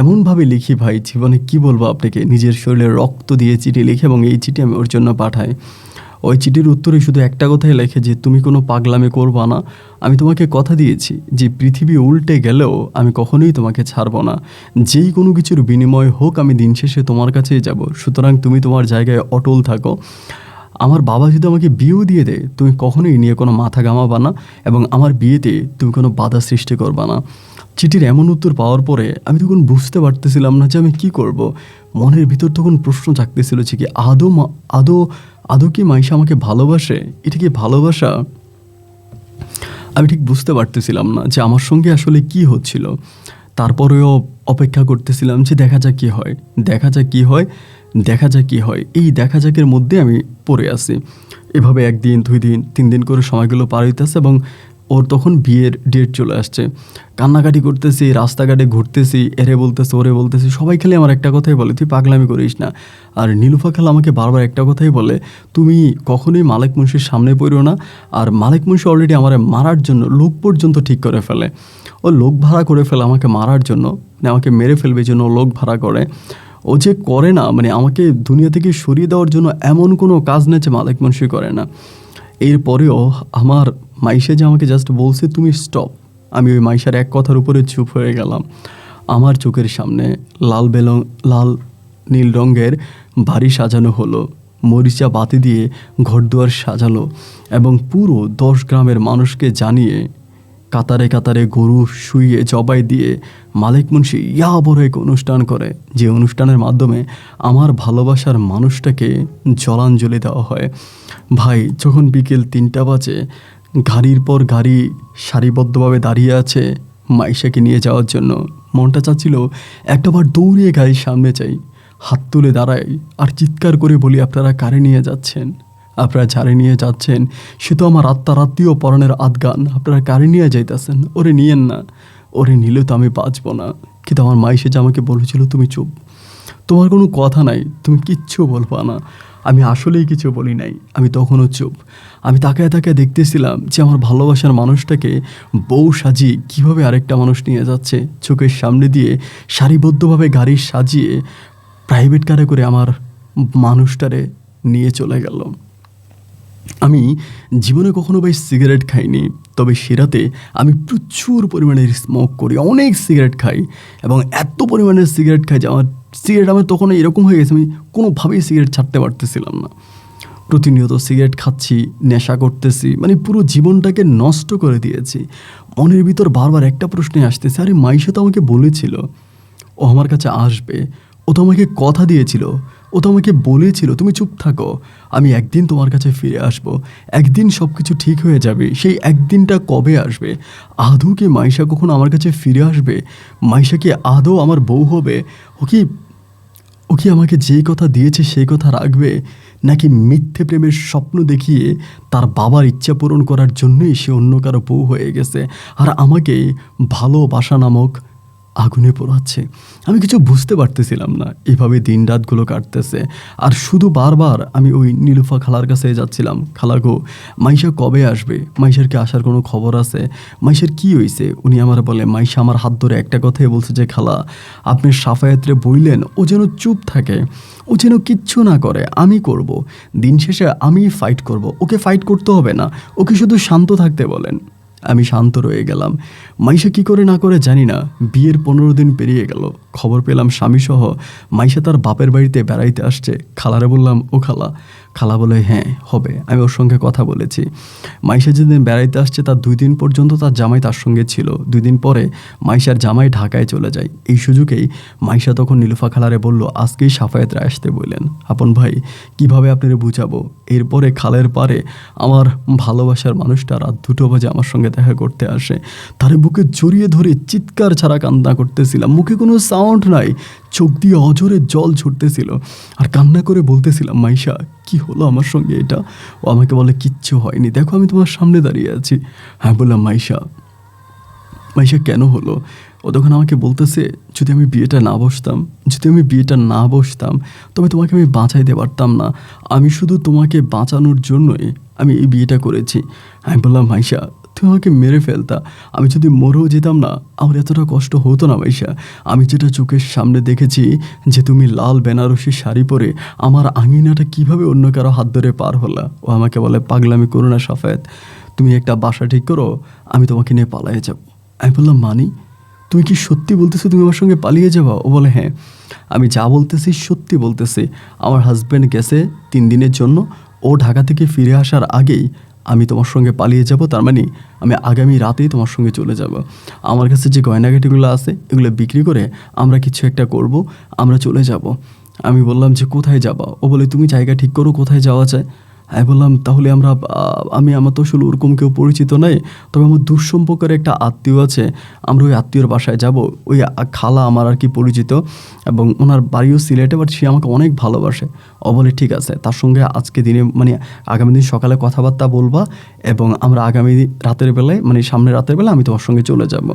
এমনভাবে লিখি ভাই, জীবনে কি বলবো আপনাকে, নিজের শরীরের রক্ত দিয়ে চিঠি লিখি এবং এই চিঠি আমি ওর জন্য পাঠাই। ওই চিঠির উত্তরে শুধু একটা কথাই লেখে যে তুমি কোনো পাগলামি করবা না, আমি তোমাকে কথা দিয়েছি যে পৃথিবী উল্টে গেলেও আমি কখনোই তোমাকে ছাড়বো না, যেই কোনো কিছুর বিনিময় হোক আমি দিন শেষে তোমার কাছেই যাব, সুতরাং তুমি তোমার জায়গায় অটল থাকো। আমার বাবা যদি আমাকে বিয়েও দিয়ে দেয়, তুমি কখনোই নিয়ে কোনো মাথা ঘামাবা না এবং আমার বিয়েতে তুমি কোনো বাধা সৃষ্টি করবা না। চিঠির এমন উত্তর পাওয়ার পরে আমি তখন বুঝতে পারতেছিলাম না যে আমি কী করব। মনের ভিতর তখন প্রশ্ন জাগতেছিল যে কি আদৌ আদৌ কি মাইশা আমাকে ভালোবাসে? এটা কি ভালোবাসা? আমি ঠিক বুঝতে পারতেছিলাম না যে আমার সঙ্গে আসলে কি হচ্ছিল। তারপরেও অপেক্ষা করতেছিলাম যে দেখা যাক কী হয়, দেখা যাক কী হয়, দেখা যাক কী হয়। এই দেখা যাকের মধ্যে আমি পড়ে আছি। এভাবে 1 দিন 2 দিন 3 দিন করে সময়গুলো পার হইতেছে এবং ওর তখন বিয়ের ডেট চলে আসছে। কান্নাকাটি করতেছি, রাস্তাঘাটে ঘুরতেছি, এরে বলতেছি ওরে বলতেছি, সবাই খালি আমার একটা কথাই বলে তুই পাগলামি করিস না। আর নীলুফা খালা আমাকে বারবার একটা কথাই বলে, তুমি কখনোই মালেক মুন্সির সামনে পড়ো না। আর মালেক মুন্সি অলরেডি আমার মারার জন্য লোক পর্যন্ত ঠিক করে ফেলে, ও লোক ভাড়া করে ফেলে আমাকে মারার জন্য, মানে আমাকে মেরে ফেলবে জন্য লোক ভাড়া করে। ও যে করে না, মানে আমাকে দুনিয়া থেকে সরিয়ে দেওয়ার জন্য এমন কোনো কাজ নেই যে মালেক মুন্সি করে না। এরপরেও আমার মাইশা যে আমাকে জাস্ট বলছে তুমি স্টপ, আমি ওই মাইশার এক কথার উপরে চুপ হয়ে গেলাম। আমার চোখের সামনে লাল নীল রঙের বাড়ি সাজানো হলো, মরিচা বাতি দিয়ে ঘরদুয়ার সাজালো এবং পুরো 10 গ্রামের মানুষকে জানিয়ে কাতারে কাতারে গরু শুইয়ে জবাই দিয়ে মালেক মুন্সি বড় এক অনুষ্ঠান করে, যে অনুষ্ঠানের মাধ্যমে আমার ভালোবাসার মানুষটাকে জলাঞ্জলি দেওয়া হয়। ভাই, যখন বিকেল 3টা বাজে, গাড়ির পর গাড়ি সারিবদ্ধভাবে দাঁড়িয়ে আছে মাইশাকে নিয়ে যাওয়ার জন্য, মনটা চাচ্ছিল একটাবার দৌড়িয়ে গাড়ির সামনে যাই, হাত তুলে দাঁড়াই আর চিৎকার করে বলি আপনারা কারে নিয়ে যাচ্ছেন, আপনারা যারে নিয়ে যাচ্ছেন সে তো আমার আত্মীয় পরাণের আদগান, আপনারা কারে নিয়ে যাইতেছেন, ওরে নিয়েন না, ওরে নিলে তো আমি বাঁচবো না। কিন্তু আমার মাইশা যে আমাকে বলেছিল তুমি চুপ, তোমার কোনো কথা নাই, তুমি কিচ্ছু বলবা না। আমি আসলেই কিছু বলি নাই, আমি তখনও চুপ। আমি তাকায় তাকায় দেখতেছিলাম যে আমার ভালোবাসার মানুষটাকে বউ সাজিয়ে কীভাবে আরেকটা মানুষ নিয়ে যাচ্ছে, চোখের সামনে দিয়ে সারিবদ্ধভাবে গাড়ি সাজিয়ে প্রাইভেট কারে করে আমার মানুষটারে নিয়ে চলে গেল। আমি জীবনে কখনো ভাই সিগারেট খাইনি, তবে সেরাতে আমি প্রচুর পরিমাণে স্মোক করি, অনেক সিগারেট খাই এবং এত পরিমাণে সিগারেট খাই যে আমার তখন এরকম হয়ে গেছে আমি কোনোভাবেই সিগারেট ছাড়তে পারতেছিলাম না। প্রতিনিয়ত সিগারেট খাচ্ছি, নেশা করতেছি, মানে পুরো জীবনটাকে নষ্ট করে দিয়েছি। মনের ভিতর বারবার একটা প্রশ্নে আসতেছে, আরে মাইশা তো আমাকে বলেছিল ও আমার কাছে আসবে, ও তো আমাকে কথা দিয়েছিল, ও তো আমাকে বলেছিল তুমি চুপ থাকো, আমি একদিন তোমার কাছে ফিরে আসব, একদিন সব কিছু ঠিক হয়ে যাবে। সেই একদিনটা কবে আসবে? আদৌ কি মাইশা কখনো আমার কাছে ফিরে আসবে? মাইশা কি আদৌ আমার বউ হবে? ও কি আমাকে যেই কথা দিয়েছে সেই কথা রাখবে, নাকি মিথ্যে প্রেমের স্বপ্ন দেখিয়ে তার বাবার ইচ্ছা পূরণ করার জন্যই সে অন্য কারো বউ হয়ে গেছে আর আমাকে ভালোবাসা নামক আগুনে পোড়াচ্ছে? আমি কিছু বুঝতে পারতেছিলাম না। এভাবে দিন রাতগুলো কাটতেছে আর শুধু বারবার আমি ওই নীলুফা খালার কাছে যাচ্ছিলাম, খালা গো মাইশা কবে আসবে, মাইশার কি আসার কোনো খবর আছে, মাইশার কি হয়েছে? উনি আমার বলে, মাইশা আমার হাত ধরে একটা কথাই বলছে যে খালা আপনি সাফায়াত্রে বইলেন ও যেন চুপ থাকে, ও যেন কিচ্ছু না করে, আমি করব, দিন শেষে আমি ফাইট করব, ওকে ফাইট করতে হবে না, ওকে শুধু শান্ত থাকতে বলেন। আমি শান্ত রয়ে গেলাম। মাইশা কী করে না করে জানি না, বিয়ের 15 দিন পেরিয়ে গেল, খবর পেলাম স্বামীসহ মাইশা তার বাপের বাড়িতে বেড়াইতে আসছে। খালারে বললাম, ও খালা। খালা বলে, হ্যাঁ হবে, আমি ওর সঙ্গে কথা বলেছি। মাইশা যেদিন বেড়াইতে আসছে তার 2 দিন পর্যন্ত তার জামাই তার সঙ্গে ছিল। 2 দিন পরে মাইশার জামাই ঢাকায় চলে যায়। এই সুযোগেই মাইশা তখন নীলুফা খালারে বলল, আজকেই সাফায়েতরা আসতে বললেন। আপন ভাই, কিভাবে আপনারে বুঝাবো? এরপরে খালের পারে আমার ভালোবাসার মানুষটা রাত 2টো বাজে আমার সঙ্গে দেখা করতে আসে। তারে বুকে জড়িয়ে ধরে চিৎকার ছাড়া কান্না করতেছিলাম, মুখে কোনো সাউন্ড নাই, চোখ দিয়ে অজরে জল ঝরতেছিল আর কান্না করে বলতেছিলাম, মাইশা কি হলো আমার সঙ্গে এটা? ও আমাকে বলে, কিচ্ছু হয়নি, দেখো আমি তোমার সামনে দাঁড়িয়ে আছি। হ্যাঁ বললাম, মাইশা কেন হলো? ও তখন আমাকে বলতেছে, যদি আমি বিয়েটা না বসতাম তবে তোমাকে আমি বাঁচাইতে পারতাম না। আমি শুধু তোমাকে বাঁচানোর জন্যই আমি এই বিয়েটা করেছি। আমি বললাম, মাইশা তুমি আমাকে মেরে ফেলতা, আমি যদি মরেও যেতাম না আমার এতটা কষ্ট হতো না মাইশা। আমি যেটা চোখের সামনে দেখেছি যে তুমি লাল বেনারসি শাড়ি পরে আমার আঙিনাটা কিভাবে অন্য কারো হাত ধরে পার হলা। ও আমাকে বলে, পাগলামি করো না সাফায়েত, তুমি একটা বাসা ঠিক করো, আমি তোমাকে নিয়ে পালিয়ে যাব। আমি বললাম, মানি তুমি কি সত্যি বলতেছো তুমি আমার সঙ্গে পালিয়ে যাবা? ও বলে, হ্যাঁ আমি যা বলতেছি সত্যি বলতেছি। আমার হাজব্যান্ড গেছে 3 দিনের জন্য, ও ঢাকা থেকে ফিরে আসার আগেই আমি তোমার সঙ্গে পালিয়ে যাব। তার মানে আমি আগামী রাতেই তোমার সঙ্গে চলে যাব। আমার কাছে যে গয়নাগাটিগুলো আছে এগুলো বিক্রি করে আমরা কিছু একটা করব, আমরা চলে যাব। আমি বললাম যে কোথায় যাবা? ও বলে, তুমি জায়গা ঠিক করো কোথায় যাওয়া যায়। আমি বললাম, তাহলে আমার তো আসলে ওরকম কেউ পরিচিত নাই, তবে আমার দুঃসম্পর্কের একটা আত্মীয় আছে, আমরা ওই আত্মীয়র বাসায় যাব। ওই খালা আমার আর কি পরিচিত, এবং ওনার বাড়িও সিলেটে, বাট সে আমাকে অনেক ভালোবাসে। ও বলে, ঠিক আছে, তার সঙ্গে আজকে দিনে মানে আগামী দিন সকালে কথাবার্তা বলবা, এবং আমরা আগামী রাতের বেলায় মানে সামনের রাতের বেলা আমি তোমার সঙ্গে চলে যাব।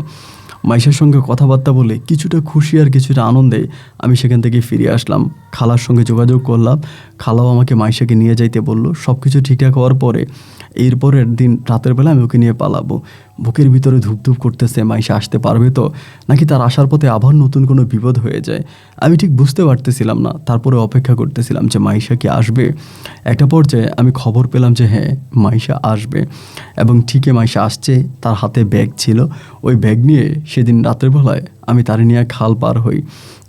মাইশার সঙ্গে কথাবার্তা বলে কিছুটা খুশি আর কিছুটা আনন্দে আমি সেখান থেকে ফিরে আসলাম। খালার সঙ্গে যোগাযোগ করলাম, খালাও আমাকে মাইশাকে নিয়ে যাইতে বললো। সব কিছু ঠিকঠাক হওয়ার পরে এরপরের দিন রাতের বেলা আমি ওকে নিয়ে পালাবো। বুকের ভিতরে ধুপধুপ করতেছে, মাইশা আসতে পারবে তো, নাকি তার আসার পথে আবার নতুন কোনো বিপদ হয়ে যায়। আমি ঠিক বুঝতে পারতেছিলাম না, তারপরে অপেক্ষা করতেছিলাম যে মাইশা কি আসবে। একটা পর্যায়ে আমি খবর পেলাম যে হ্যাঁ মাইশা আসবে, এবং ঠিকই মাইশা আসছে। তার হাতে ব্যাগ ছিল, ওই ব্যাগ নিয়ে সেদিন রাতের বেলায় আমি তার নিয়ে খাল পার হই।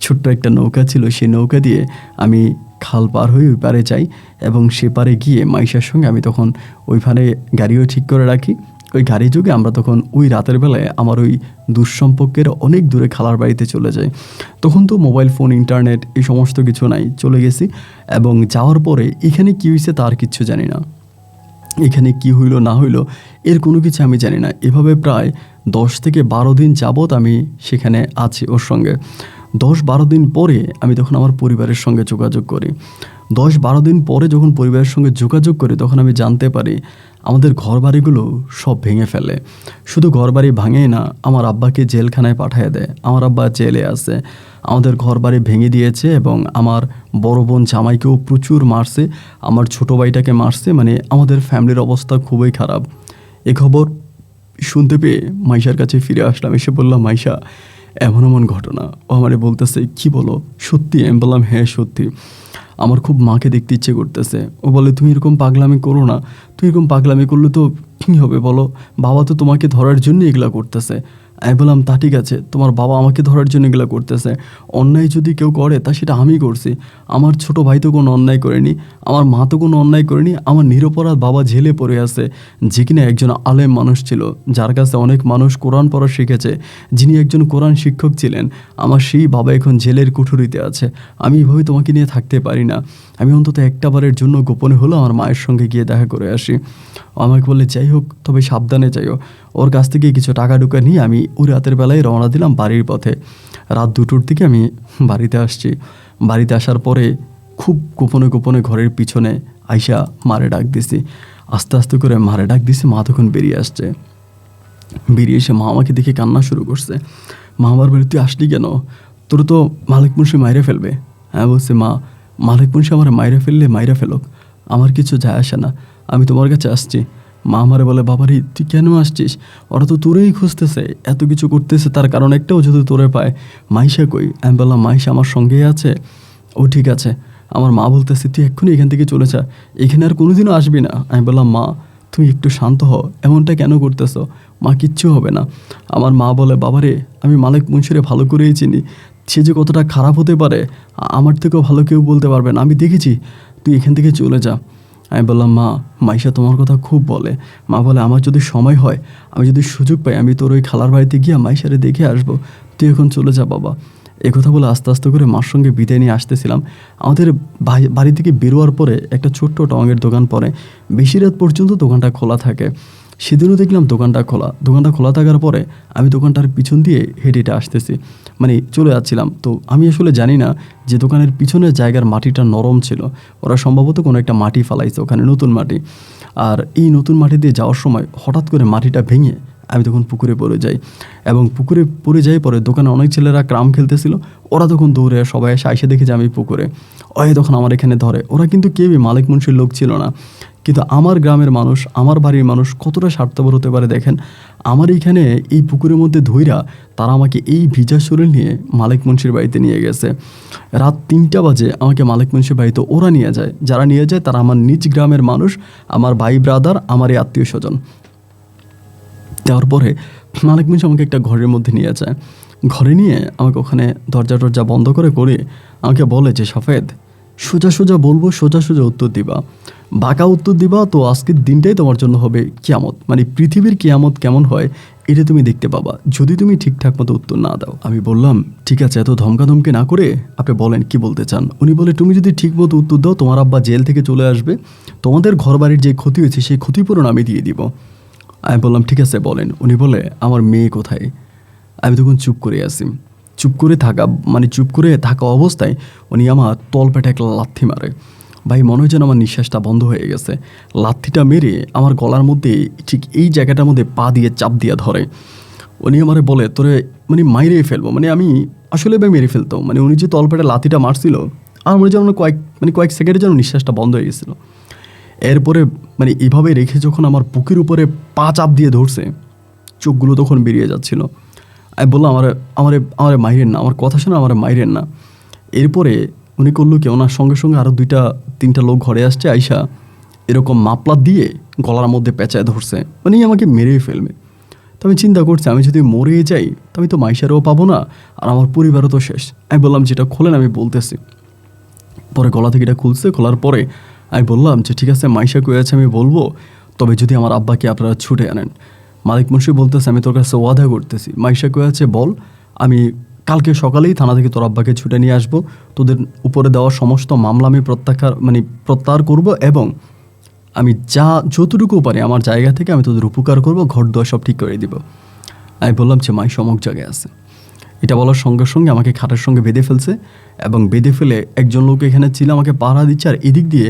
ছোট্ট একটা নৌকা ছিল, সেই নৌকা দিয়ে আমি খাল পার হয়ে ওই পারে যাই, এবং সে পারে গিয়ে মাইশার সঙ্গে আমি তখন ওইখানে গাড়িও ঠিক করে রাখি। ওই গাড়ি যোগে আমরা তখন ওই রাতের বেলায় আমার ওই দুঃসম্পর্কের অনেক দূরে খালার বাড়িতে চলে যাই। তখন তো মোবাইল ফোন, ইন্টারনেট এই সমস্ত কিছু নাই, চলে গেছি। এবং যাওয়ার পরে এখানে কী হয়েছে তার কিচ্ছু জানি না, এখানে কি হইল না হইল এর কোনো কিছু আমি জানি না। এভাবে প্রায় 10 থেকে 12 দিন যাবৎ আমি সেখানে আছি ওর সঙ্গে। 10-12 দিন পরে আমি তখন আমার পরিবারের সঙ্গে যোগাযোগ করি। 10-12 দিন পরে যখন পরিবারের সঙ্গে যোগাযোগ করি তখন আমি জানতে পারি আমাদের ঘরবাড়িগুলো সব ভেঙে ফেলে। শুধু ঘরবাড়ি ভাঙেই না, আমার আব্বাকে জেলখানায় পাঠিয়ে দেয়। আমার আব্বা জেলে আছে, আমাদের ঘরবাড়ি ভেঙে দিয়েছে, এবং আমার বড় বোন জামাইকেও প্রচুর মারছে, আমার ছোটো ভাইটাকে মারছে। মানে আমাদের ফ্যামিলির অবস্থা খুবই খারাপ। এ খবর শুনতে পেয়ে মাইশার কাছে ফিরে আসলাম। এসে বললাম, মাইশা এমন এমন ঘটনা। ও আমারে বলতেছে, কি বলো সত্যি? আমি বললাম, হ্যাঁ সত্যি, আমার খুব মাকে দেখতে ইচ্ছে করতেছে। ও বলে, তুমি এরকম পাগলামি করো না, তুমি এরকম পাগলামি করলে তো কী হবে বলো, বাবা তো তোমাকে ধরার জন্য এগুলা করতেছে। আমি বললাম, তা ঠিক আছে, তোমার বাবা আমাকে ধরার জন্য এগুলো করতেছে, অন্যায় যদি কেউ করে তা সেটা আমি করছি। আমার ছোট ভাই তো কোনো অন্যায় করেনি, আমার মা তো কোনো অন্যায় করেনি। আমার নিরপরাধ বাবা জেলে পড়ে আছে, যে কিনা একজন আলেম মানুষ ছিল, যার কাছে অনেক মানুষ কোরআন পড়া শিখেছে, যিনি একজন কোরআন শিক্ষক ছিলেন। আমার সেই বাবা এখন জেলের কুঠুরিতে আছে। আমি এভাবে তোমাকে নিয়ে থাকতে পারি না। আমি অন্তত একটা বারের জন্য গোপনে হলো আমার মায়ের সঙ্গে গিয়ে দেখা করে আসি। আমাকে বললে, যাই হোক, তবে সাবধানে যাইও। ওর কাছ থেকে কিছু টাকা টুকা নিয়ে আমি ওই রাতের বেলায় রওনা দিলাম বাড়ির পথে। রাত 2টোর দিকে আমি বাড়িতে আসছি। বাড়িতে আসার পরে খুব গোপনে গোপনে ঘরের পিছনে আইসা মারে ডাক দিছি। আস্তে আস্তে করে মারে ডাক দিছি, মা তখন বেরিয়ে আসছে। বেরিয়ে এসে মা আমাকে দেখে কান্না শুরু করছে। মা আমার বলে, তুই আসলি কেন? তোর তো মালিক মুন্সি মাইরে ফেলবে। হ্যাঁ বলছে, মা মালিক মুন্সি আমার মাইরে ফেললে মাইরা ফেলুক, আমার কিছু যায় আসে না, আমি তোমার কাছে আসছি। মা আমারে বলে, বাবারে তুই কেন আসছিস? ওরা তো তোরেই খুঁজতেছে, এত কিছু করতেছে, তার কারণ একটাও যদি তোরে পায়। মাইশা কই? আমি বললাম, মাইশা আমার সঙ্গেই আছে। ও ঠিক আছে। আমার মা বলতেছে, তুই এক্ষুনি এখান থেকে চলে যা, এখানে আর কোনোদিনও আসবি না। আমি বললাম, মা তুমি একটু শান্ত হও, এমনটা কেন করতেছো? মা কিচ্ছু হবে না। আমার মা বলে, বাবারে আমি মালিক মুন্সিরে ভালো করেই চিনি, সে যে কতটা খারাপ হতে পারে আমার থেকেও ভালো কেউ বলতে পারবে না, আমি দেখেছি, তুই এখান থেকে চলে যা। আমি বললাম, মা মাইশা তোমার কথা খুব বলে। মা বলে, আমার যদি সময় হয়, আমি যদি সুযোগ পাই, আমি তোর ওই খালার বাড়িতে গিয়ে মাইশারে দেখে আসবো, তুই এখন চলে যা বাবা। কথা বলে আস্তে আস্তে করে মার সঙ্গে বিদায় নিয়ে আসতেছিলাম। আমাদের বাড়ি থেকে বেরোয়ার পরে একটা ছোট্ট টঙের দোকান পড়ে, বেশি রাত পর্যন্ত দোকানটা খোলা থাকে। সেদিনও দেখলাম দোকানটা খোলা থাকার পরে আমি দোকানটার পিছন দিয়ে হেঁটে আসতেছি। মানে চলে যাচ্ছিলাম। তো আমি আসলে জানি না যে দোকানের পিছনের জায়গার মাটিটা নরম ছিল, ওরা সম্ভবত কোনো একটা মাটি ফালাইছে ওখানে, নতুন মাটি। আর এই নতুন মাটি দিয়ে যাওয়ার সময় হঠাৎ করে মাটিটা ভেঙে আমি তখন পুকুরে পড়ে যাই, এবং পুকুরে পড়ে যাই পরে দোকানে অনেক ছেলেরা ক্রাম খেলতেছিল, ওরা তখন দৌড়ে সবাই এসে দেখে যে আমি পুকুরে, ওই তখন আমার এখানে ধরে। ওরা কিন্তু কেউই মালিক মুন্সির লোক ছিল না, কিন্তু আমার গ্রামের মানুষ, আমার বাড়ির মানুষ কতটা স্বার্থপর হতে পারে দেখেন। আমার এইখানে এই পুকুরের মধ্যে ধইরা তারা আমাকে এই ভিজা শরীর নিয়ে মালিক মুন্সির বাড়িতে নিয়ে গেছে। রাত 3টা বাজে আমাকে মালিক মুন্সির বাড়িতে ওরা নিয়ে যায়, যারা নিয়ে যায় তারা আমার নিজ গ্রামের মানুষ, আমার ভাই ব্রাদার, আমার এই আত্মীয় স্বজন। যাওয়ার পরে মালিক মুন্সি আমাকে একটা ঘরের মধ্যে নিয়ে যায়। ঘরে নিয়ে আমাকে ওখানে দরজা টরজা বন্ধ করে আমাকে বলে যে সফেদ, সোজা সোজা বলবো, সোজা সোজা উত্তর দিবা, বাঁকা উত্তর দিবা তো আজকের দিনটাই তোমার জন্য হবে কিয়ামত, মানে পৃথিবীর কিয়ামত কেমন হয় এটা তুমি দেখতে পাবা যদি তুমি ঠিকঠাক মতো উত্তর না দাও। আমি বললাম ঠিক আছে, এত ধমকাধমকি না করে আপনি বলেন কি বলতে চান। উনি বলে তুমি যদি ঠিক মতো উত্তর দাও তোমার আব্বা জেল থেকে চলে আসবে, তোমাদের ঘরবাড়ির যে ক্ষতি হয়েছে সেই ক্ষতিপূরণ আমি দিয়ে দিব। আমি বললাম ঠিক আছে বলেন। উনি বলে আমার মেয়ে কোথায়। আমি তখন চুপ করে থাকা অবস্থায় উনি আমার তলপেটে একটা লাথি মারে। ভাই মনে হয় যেন আমার নিঃশ্বাসটা বন্ধ হয়ে গেছে। লাথিটা মেরে আমার গলার মধ্যে ঠিক এই জায়গাটার মধ্যে পা দিয়ে চাপ দিয়ে ধরে। উনি আমারে বলে তোরে মানে মাইরেই ফেলবো, মানে আমি আসলে ভাই মেরে ফেলতো। মানে উনি যে তলপেটে লাথিটা মারছিল আর মনে যেন কয়েক সেকেন্ডের জন্য নিঃশ্বাসটা বন্ধ হয়ে গেছিলো। এরপরে মানে এভাবে রেখে যখন আমার বুকের উপরে পা চাপ দিয়ে ধরছে, চোখগুলো তখন বেরিয়ে যাচ্ছিল। আমি বললাম আমার মাইরেন না, আমার কথা শুনে আমার মাইরেন না। এরপরে উনি করলো কি, ওনার সঙ্গে সঙ্গে আরও 2-3টা লোক ঘরে আসছে, আইসা এরকম মাপলা দিয়ে গলার মধ্যে পেঁচায় ধরছে, মানে আমাকে মেরেই ফেলবে। তো আমি চিন্তা করছি আমি যদি মরে যাই তো আমি তো মাইশারও পাবো না, আর আমার পরিবারও তো শেষ। আমি বললাম যেটা খোলেন আমি বলতেছি। পরে গলা থেকে এটা খুলছে, খোলার পরে আমি বললাম যে ঠিক আছে মাইশা কয়ে আছে আমি বলবো, তবে যদি আমার আব্বাকে আপনারা ছুটে আনেন। মালিক মুন্সি বলতেছে আমি তোর কাছে ওয়াদা করতেছি। মাইশা কয়ে আছে বল, আমি কালকে সকালেই থানা থেকে তোর আব্বাকে ছুটে নিয়ে আসবো, তোদের উপরে দেওয়া সমস্ত মামলা আমি প্রত্যাহার করব, এবং আমি যতটুকু পারি আমার জায়গা থেকে আমি তোদের উপকার করব, ঘর দোয়া সব ঠিক করে দিব। আমি বললাম যে মাইশা অমুক জায়গায় আছে। এটা বলার সঙ্গে সঙ্গে আমাকে খাটের সঙ্গে বেঁধে ফেলছে, এবং বেঁধে ফেলে একজন লোক এখানে ছিল আমাকে পাহারা দিচ্ছে, আর এদিক দিয়ে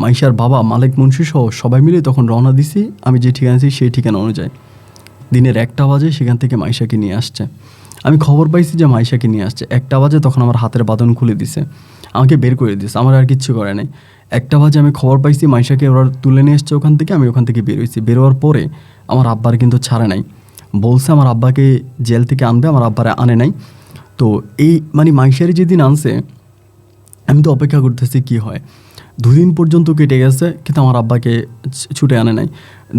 মাইশার বাবা মালিক মুন্সি সহ সবাই মিলে তখন রওনা দিছি আমি যে ঠিকানা আছি সেই ঠিকানা অনুযায়ী। দিনের 1টা বাজে সেখান থেকে মাইশাকে নিয়ে আসছে। আমি খবর পাইছি যে মাইশাকে নিয়ে আসছে 1টা বাজে, তখন আমার হাতের বাঁধন খুলে দিছে, আমাকে বের করে দিছে, আমার আর কিচ্ছু করে নাই। 1টা বাজে আমি খবর পাইছি মাইশাকে ওরা তুলে নিয়ে এসছে ওখান থেকে। আমি ওখান থেকে বের হয়েছি। বেরোয়ার পরে আমার আব্বার কিন্তু ছাড়ে নাই, বলছে আমার আব্বাকে জেল থেকে আনবে, আমার আব্বারে আনে নাই। তো এই মানে মাইশারি যেদিন আনছে আমি তো অপেক্ষা করতেছি কি হয়। 2 দিন পর্যন্ত কেটে গেছে, কিন্তু আমার আব্বাকে ছুটে আনে নাই।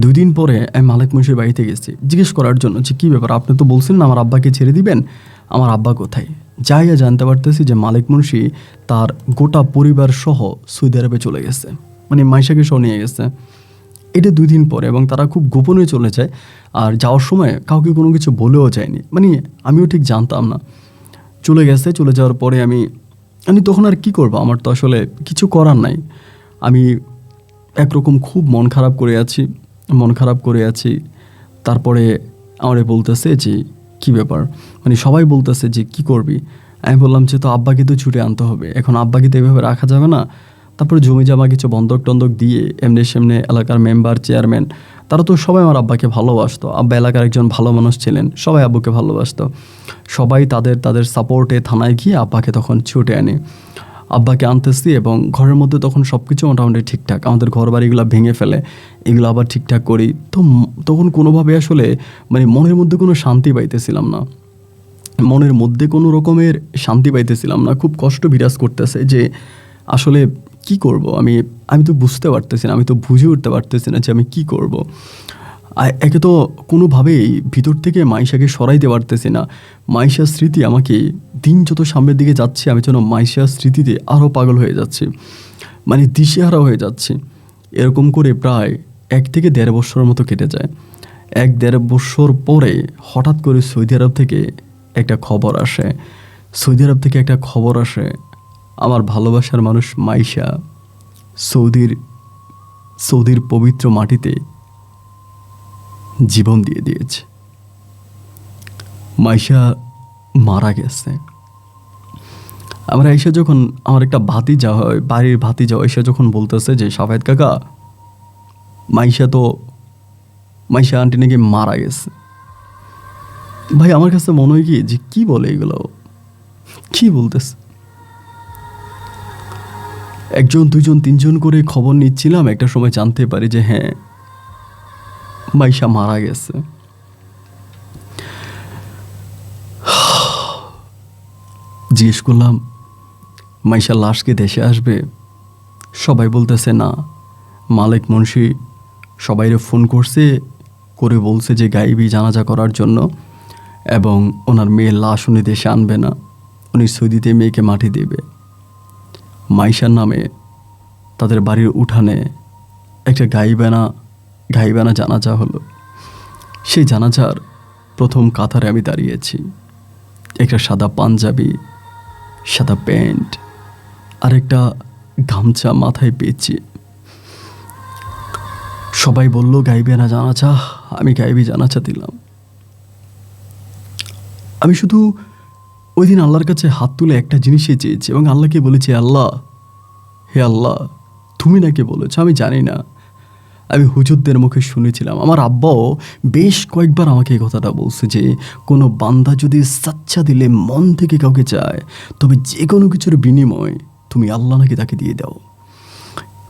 2 দিন পরে আমি মালিক মুন্সির বাড়িতে গেছি জিজ্ঞেস করার জন্য যে কী ব্যাপার, আপনি তো বলছেন না আমার আব্বাকে ছেড়ে দিবেন, আমার আব্বা কোথায়। যাইয়া জানতে পারতেছি যে মালিক মুন্সি তার গোটা পরিবার সহ সৌদি আরবে চলে গেছে, মানে মাইশাকে সহ নিয়ে গেছে। এটা 2 দিন পরে, এবং তারা খুব গোপনে চলে যায়, আর যাওয়ার সময় কাউকে কোনো কিছু বলেও যায়নি, মানে আমিও ঠিক জানতাম না। চলে গেছে, চলে যাওয়ার পরে আমি তখন আর কি করব, আমার তো আসলে কিছু করার নাই। আমি একরকম খুব মন খারাপ করে আছি। তারপরে আমারে বলতেছে যে কী ব্যাপার, মানে সবাই বলতেছে যে কি করবি। আমি বললাম যে তো আব্বাকে তো ছুটে আনতে হবে, এখন আব্বাকে তো এভাবে রাখা যাবে না। তারপরে জমি জমা কিছু বন্ধক টন্ধক দিয়ে এমনি সেমনি এলাকার মেম্বার, চেয়ারম্যান, তারা তো সবাই আমার আব্বাকে ভালোবাসতো। আব্বা এলাকার একজন ভালো মানুষ ছিলেন, সবাই আব্বুকে ভালোবাসতো। সবাই তাদের সাপোর্টে থানায় গিয়ে আব্বাকে তখন ছুটে আনে। আব্বাকে আনতেছি, এবং ঘরের মধ্যে তখন সব কিছু মোটামুটি ঠিকঠাক, আমাদের ঘর বাড়িগুলো ভেঙে ফেলে এগুলো আবার ঠিকঠাক করি। তো তখন কোনোভাবে আসলে মানে মনের মধ্যে কোনো শান্তি পাইতেছিলাম না, খুব কষ্ট বিরাজ করতেছে যে আসলে কি করব। আমি তো বুঝতে পারতেছি না, আমি তো বুঝে উঠতে পারতেছি না যে আমি কি করব। একে তো কোনোভাবেই ভিতর থেকে মাইশাকে সরাইতে পারতেছি না। মাইশার স্মৃতি আমাকে দিন যত সামনের দিকে যাচ্ছে আমি যেন মাইশার স্মৃতিতে আরও পাগল হয়ে যাচ্ছি, মানে দিশেহারা হয়ে যাচ্ছি। এরকম করে প্রায় 1 থেকে 1.5 বছরের মতো কেটে যায়। 1-1.5 বছর পরে হঠাৎ করে সৌদি আরব থেকে একটা খবর আসে, আমার ভালোবাসার মানুষ মাইশা সৌদির পবিত্র মাটিতে জীবন দিয়ে দিয়েছে। মাইশা মারা গেছে। আমরা এসে যখন আমার একটা ভাতিজা হয়, বাড়ির ভাতিজা এসে যখন বলতেছে যে সাফায়েত কাকা, মাইশা আন্টি নাকি মারা গেছে। ভাই আমার কাছে মনে হয় কি যে কি বলে এগুলো, কি বলতেছে। একজন দুইজন তিনজন করে খবর নিচ্ছিলাম, একটা সময় জানতে পারি যে হ্যাঁ মাইশা মারা গেছে। জিজ্ঞেস করলাম মাইশা লাশকে দেশে আসবে? সবাই বলতেছে না, মালিক মুন্সি সবাইরে ফোন করছে, করে বলছে যে গাইবি জানাজা করার জন্য, এবং ওনার মেয়ের লাশ উনি দেশে আনবে না, উনি সৌদিতে মেয়েকে মাটি দেবে। মাইশার নামে তাদের বাড়ির উঠানে একটা গাইবানা জানাজা হলো। সেই জানাজার প্রথম কাতারে আমি দাঁড়িয়েছি। একটা সাদা পাঞ্জাবি, সাদা প্যান্ট আর একটা গামছা মাথায় পেয়েছি। সবাই বলল গাইবানা জানাজা, আমি গাইবি জানাজা দিলাম। আমি শুধু ওই দিন আল্লাহর কাছে হাত তুলে একটা জিনিসই চেয়েছি এবং আল্লাহকে বলেছি, আল্লাহ, হে আল্লাহ, তুমি নাকি বলেছ, আমি জানি না। আমি হুজুরদের মুখে শুনেছিলাম, আমার আব্বাও বেশ কয়েকবার আমাকে এই কথাটা বলছে যে কোনো বান্দা যদি সাচ্চা দিলে মন থেকে কাউকে চায়, তবে যে কোনো কিছুর বিনিময় তুমি আল্লাহ নাকি তাকে দিয়ে দাও।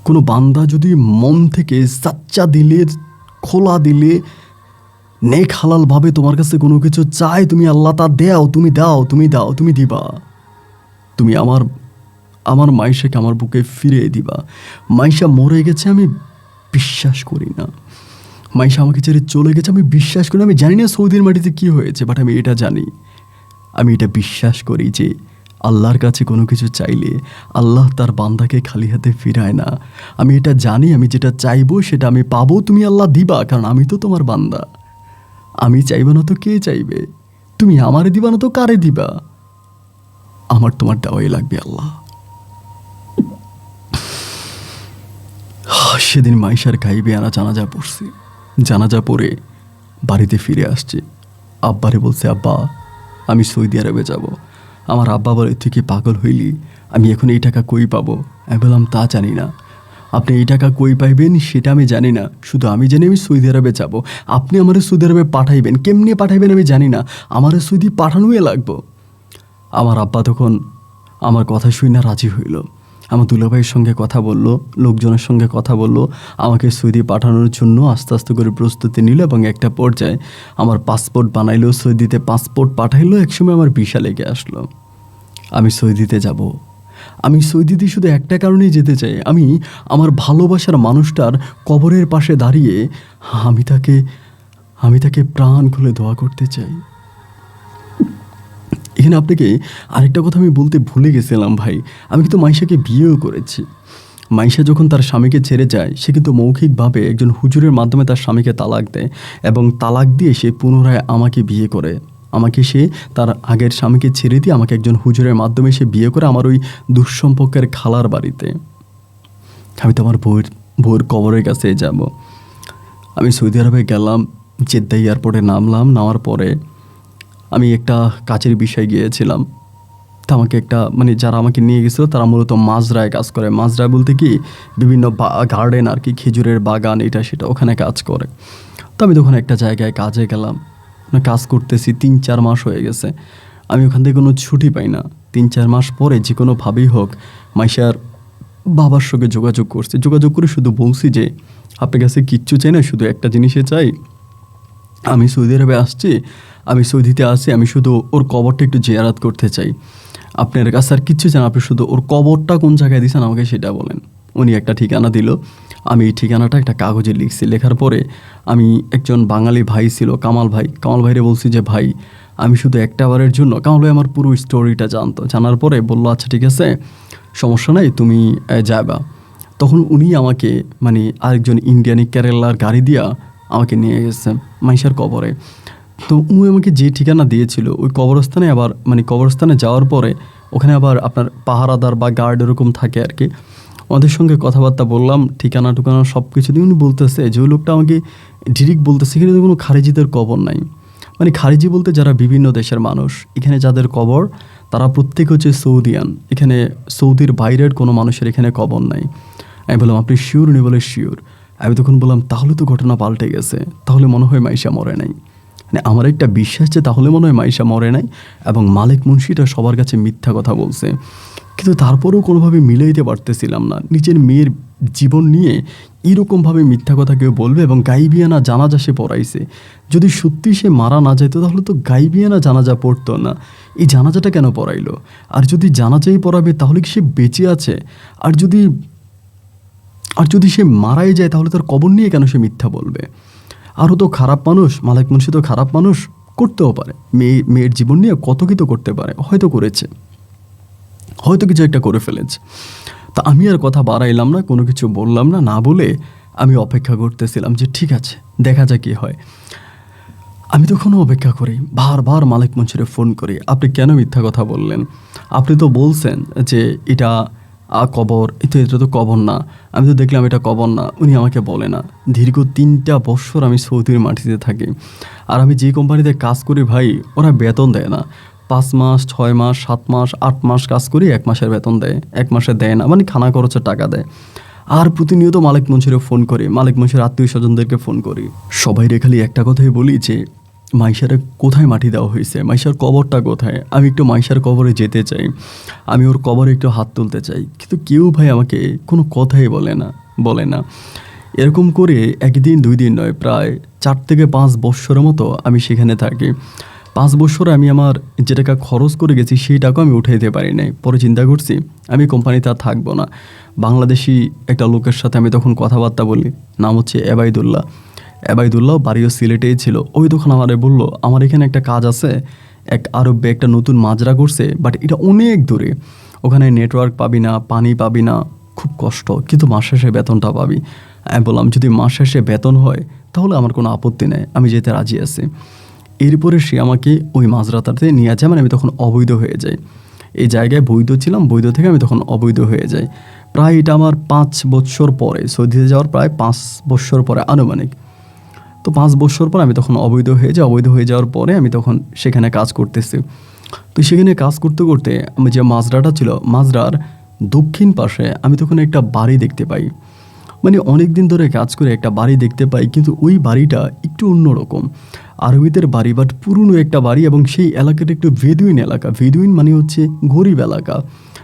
কোনো বান্দা যদি মন থেকে সাচ্চা দিলে, খোলা দিলে, নেক হালালভাবে তোমার কাছে কোনো কিছু চায়, তুমি আল্লাহ তা দাও, তুমি দিবা। তুমি আমার মাইশাকে আমার বুকে ফিরিয়ে দিবা। মাইশা মরে গেছে আমি বিশ্বাস করি না, মাইশা আমাকে ছেড়ে চলে গেছে আমি বিশ্বাস করি না। আমি জানি না সৌদির মাটিতে কি হয়েছে, বাট আমি এটা জানি, আমি এটা বিশ্বাস করি যে আল্লাহর কাছে কোনো কিছু চাইলে আল্লাহ তার বান্দাকে খালি হাতে ফিরায় না। আমি এটা জানি, আমি যেটা চাইবো সেটা আমি পাবো, তুমি আল্লাহ দিবা, কারণ আমি তো তোমার বান্দা। আমি চাইবো না তো কে চাইবে? তুমি আমারে দিবা না তো কারে দিবা? আমার তোমার দেওয়াই লাগবে আল্লাহ। সেদিন মাইশার গাইবানা জানাজা পড়ছি। জানাজা পড়ে বাড়িতে ফিরে আসছি। আব্বারে বলছে, আব্বা আমি সৌদি আরবে যাব। আমার আব্বা বলে, তুই কি পাগল হইলি? আমি এখন এই টাকা কই পাবো? আমি বললাম, তা জানি না, আপনি এই টাকা কই পাইবেন সেটা আমি জানি না, শুধু আমি জানি আমি সৌদি আরবে যাব। আপনি আমার সৌদি আরবে পাঠাইবেন, কেমনে পাঠাইবেন আমি জানি না, আমার সৌদি পাঠানোই লাগবো। আমার আব্বা তখন আমার কথা শুই না রাজি হইল। আমার দুলাভাইয়ের সঙ্গে কথা বলল, লোকজনের সঙ্গে কথা বলল, আমাকে সৌদি পাঠানোর জন্য আস্তে আস্তে করে প্রস্তুতি নিল এবং একটা পর্যায়ে আমার পাসপোর্ট বানাইলো, সৌদিতে পাসপোর্ট পাঠাইলো। একসময় আমার ভিসা লেগে আসলো, আমি সৌদিতে যাব। আমি সৌদিতে শুধু একটা কারণেই যেতে চাই, আমি আমার ভালোবাসার মানুষটার কবরের পাশে দাঁড়িয়ে আমি তাকে প্রাণ খুলে দোয়া করতে চাই। এখানে আপনাকে আরেকটা কথা আমি বলতে ভুলে গেছিলাম ভাই, আমি কিন্তু মাইশাকে বিয়েও করেছি। মাইশা যখন তার স্বামীকে ছেড়ে যায়, সে কিন্তু মৌখিকভাবে একজন হুজুরের মাধ্যমে তার স্বামীকে তালাক দেয় এবং তালাক দিয়ে সে পুনরায় আমাকে বিয়ে করে। আমাকে সে তার আগের স্বামীকে ছেড়ে দিয়ে আমাকে একজন হুজুরের মাধ্যমে সে বিয়ে করে আমার ওই দুঃসম্পর্কের খালার বাড়িতে। আমি তো আমার বউয়ের কবরের কাছে যাব। আমি সৌদি আরবে গেলাম, জেদ্দা এয়ারপোর্টে নামলাম। নামার পরে আমি একটা কাজের বিষয়ে গিয়েছিলাম। তা আমাকে যারা আমাকে নিয়ে গেছিলো তারা মূলত মাজরায় কাজ করে। মাজরায় বলতে কি, বিভিন্ন গার্ডেন আর কি, খেজুরের বাগান, এটা সেটা, ওখানে কাজ করে। তো আমি তখন একটা জায়গায় কাজে গেলাম, কাজ করতেছি 3-4 মাস হয়ে গেছে। আমি ওখান থেকে কোনো ছুটি পাই না। 3-4 মাস পরে যে কোনোভাবেই হোক মাইশার বাবার সঙ্গে যোগাযোগ করে শুধু বলছি যে আপনার কাছে কিচ্ছু চাই না, শুধু একটা জিনিসে চাই, আমি সৌদি আরবে আসছি, আমি সৌদিতে আছি, আমি শুধু ওর কবরটা একটু জিয়ারাত করতে চাই। আপনার কাছে আর কিচ্ছু চান, আপনি শুধু ওর কবরটা কোন জায়গায় দিয়েছেন আমাকে সেটা বলেন। উনি একটা ঠিকানা দিল, আমি এই ঠিকানাটা একটা কাগজে লিখছি। লেখার পরে আমি একজন বাঙালি ভাই ছিল, কামাল ভাইরে বলছি যে ভাই আমি শুধু একটা বারের জন্য, কামাল ভাই আমার পুরো স্টোরিটা জানতো। জানার পরে বললো, আচ্ছা ঠিক আছে, সমস্যা নাই, তুমি যাবা। তখন উনি আমাকে আরেকজন ইন্ডিয়ানি কেরালার গাড়ি দিয়া আমাকে নিয়ে গেছে মাইশার কবরে। তো উনি আমাকে যে ঠিকানা দিয়েছিল ওই কবরস্থানে, আবার কবরস্থানে যাওয়ার পরে ওখানে আবার আপনার পাহারাদার বা গার্ড এরকম থাকে আর কি। ওদের সঙ্গে কথাবার্তা বললাম, ঠিকানা সব কিছু দিয়ে উনি বলতেছে যে ওই লোকটা আমাকে ডিরেক্ট বলতেছে এখানে তো কোনো খারেজিদের কবর নাই। মানে খারিজি বলতে যারা বিভিন্ন দেশের মানুষ, এখানে যাদের কবর তারা প্রত্যেক হচ্ছে সৌদিয়ান। এখানে সৌদির বাইরের কোনো মানুষের এখানে কবর নাই। আমি বললাম আপনি শিওর? উনি বলে শিওর। আমি তখন বললাম তাহলে তো ঘটনা পাল্টে গেছে, তাহলে মনে হয় মাইশা মরে নাই। মানে আমার একটা বিশ্বাস যে তাহলে মনে হয় মাইশা মরে নাই এবং মালিক মুন্সিটা সবার কাছে মিথ্যা কথা বলছে। কিন্তু তারপরেও কোনোভাবে মিলাইতে পারতেছিলাম না, নিজের মেয়ের জীবন নিয়ে এরকমভাবে মিথ্যা কথা কেউ বলবে এবং গাইবিয়ানা জানাজা সে পড়াইছে। যদি সত্যি সে মারা না যেত তাহলে তো গাইবিয়ানা জানাজা পড়তো না, এই জানাজাটা কেন পড়াইলো? আর যদি জানাজাই পড়াবে তাহলে কি সে বেঁচে আছে? আর যদি সে মারাই যায় তাহলে তার কবর নিয়ে কেন সে মিথ্যা বলবে? আরও তো খারাপ মানুষ, মালিক মুন্সি তো খারাপ মানুষ, করতেও পারে, মেয়ের জীবন নিয়ে কত কিছু করতে পারে, হয়তো করেছে, হয়তো কিছু একটা করে ফেলেছে। তা আমি আর কথা বাড়াইলাম না, কোনো কিছু বললাম না, না বলে আমি অপেক্ষা করতেছিলাম যে ঠিক আছে দেখা যাক কী হয়। আমি তখনও অপেক্ষা করি, বারবার মালিক মুন্সিরে ফোন করি, আপনি কেন মিথ্যা কথা বললেন? আপনি তো বলছেন যে এটা কবর, এটা তো কবর না। আমি তো দেখলাম এটা কবর না। উনি আমাকে বলে না। দীর্ঘ 3টা বছর আমি সৌদির মাটিতে থাকি, আর আমি যে কোম্পানিতে কাজ করি ভাই, ওরা বেতন দেয় না। 5 মাস 6 মাস 7 মাস 8 মাস কাজ করি, 1 মাসের বেতন দেয়, 1 মাসে দেয় না, মানে খানা খরচের টাকা দেয়। আর প্রতিনিয়ত মালিক মুন্সিরে ফোন করি, মালিক মুন্সির আত্মীয় স্বজনদেরকে ফোন করি। সবাই খালি একটা কথাই বলি যে মাইশারে কোথায় মাটি দেওয়া হয়েছে, মাইশার কবরটা কোথায়? আমি একটু মাইশার কবরে যেতে চাই, আমি ওর কবরে একটু হাত তুলতে চাই, কিন্তু কেউ ভাই আমাকে কোনো কথাই বলে না। এরকম করে 1 দিন 2 দিন নয়, প্রায় 4 থেকে 5 বছরের মতো আমি সেখানে থাকি। 5 বছরে আমি আমার যে টাকা খরচ করে গেছি সেই টাকা আমি উঠাইতে পারি নাই। পরে চিন্তা করছি আমি কোম্পানিতে আর থাকবো না। বাংলাদেশি একটা লোকের সাথে আমি তখন কথাবার্তা বলি, নাম হচ্ছে এবাইদুল্লাহ, বাড়িও সিলেটেই ছিল। ওই তখন আমারে বললো আমার এখানে একটা কাজ আছে, এক আরবে একটা নতুন মাজরা করছে, বাট এটা অনেক দূরে, ওখানে নেটওয়ার্ক পাবি না, পানি পাবি না, খুব কষ্ট, কিন্তু মাস শেষে বেতনটা পাবি। আমি বললাম যদি মাস শেষে বেতন হয় তাহলে আমার কোনো আপত্তি নেই, আমি যেতে রাজি আছি। এরপরে সে আমাকে ওই মাজরাটাতে নিয়ে যায়, মানে আমি তখন অবৈধ হয়ে যাই। এই জায়গায় বৈধ ছিলাম, বৈধ থেকে আমি তখন অবৈধ হয়ে যাই। প্রায় এটা আমার 5 বছর পরে, সৌদিতে যাওয়ার প্রায় 5 বছর পরে আনুমানিক। তো 5 বছর পর আমি তখন অবৈধ হয়ে যাই। অবৈধ হয়ে যাওয়ার পরে আমি তখন সেখানে কাজ করতেছি। তো সেখানে কাজ করতে করতে আমি যে মাজরাটা ছিল, মাজরার দক্ষিণ পাশে আমি তখন একটা বাড়ি দেখতে পাই। মানে অনেক দিন ধরে কাজ করে একটা বাড়ি দেখতে পাই, কিন্তু ওই বাড়িটা একটু অন্যরকম, আরবিদের বাড়ি, বাট পুরনো একটা বাড়ি, এবং সেই এলাকাটা একটু বেদুইন এলাকা। বেদুইন মানে হচ্ছে গরিব এলাকা,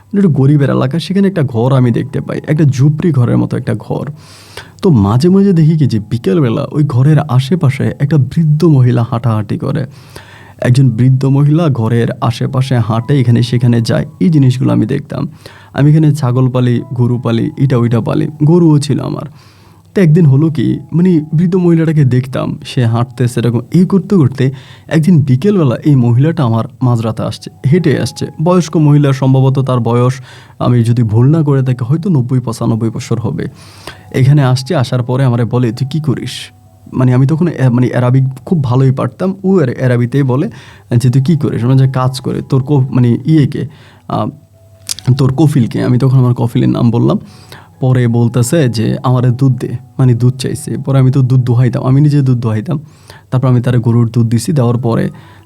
মানে একটু গরিবের এলাকা। সেখানে একটা ঘর আমি দেখতে পাই, একটা ঝুপড়ি ঘরের মতো একটা ঘর। তো মাঝে মাঝে দেখি কি যে বিকেলবেলা ওই ঘরের আশেপাশে একটা বৃদ্ধ মহিলা হাঁটাহাঁটি করে। একজন বৃদ্ধ মহিলা ঘরের আশেপাশে হাঁটে, এখানে সেখানে যায়, এই জিনিসগুলো আমি দেখতাম। আমি এখানে ছাগল পালি, গরু পালি, এটা ওইটা পালি, গরুও ছিল আমার। তো একদিন হলো কি, মানে বৃদ্ধ মহিলাটাকে দেখতাম, সে হাঁটতেছে এরকম, এই করতে করতে একদিন বিকেলবেলা এই মহিলাটা আমার মাঝরাতে আসছে, হেঁটে আসছে। বয়স্ক মহিলা, সম্ভবত তার বয়স, আমি যদি ভুল না করে থাকি, হয়তো 90-95 বছর হবে। এখানে আসছে, আসার পরে আমারে বলে তুই কী করিস? মানে আমি তখন মানে অ্যারাবিক খুব ভালোই পারতাম, ও অ্যারাবিতেই বলে যে তুই কী করিস, মানে যে কাজ করে তোর মানে তোর কফিলকে। আমি তখন আমার কফিলের নাম বললাম। পরে বলতেছে যে আমারে দুধ দে, মানে দুধ চাইছে। পরে আমি তো দুধ দোহাইতাম, আমি নিজে দুধ দোহাইতাম। তারপর আমি তার গরুর দুধ দিছি, দেওয়ার পরে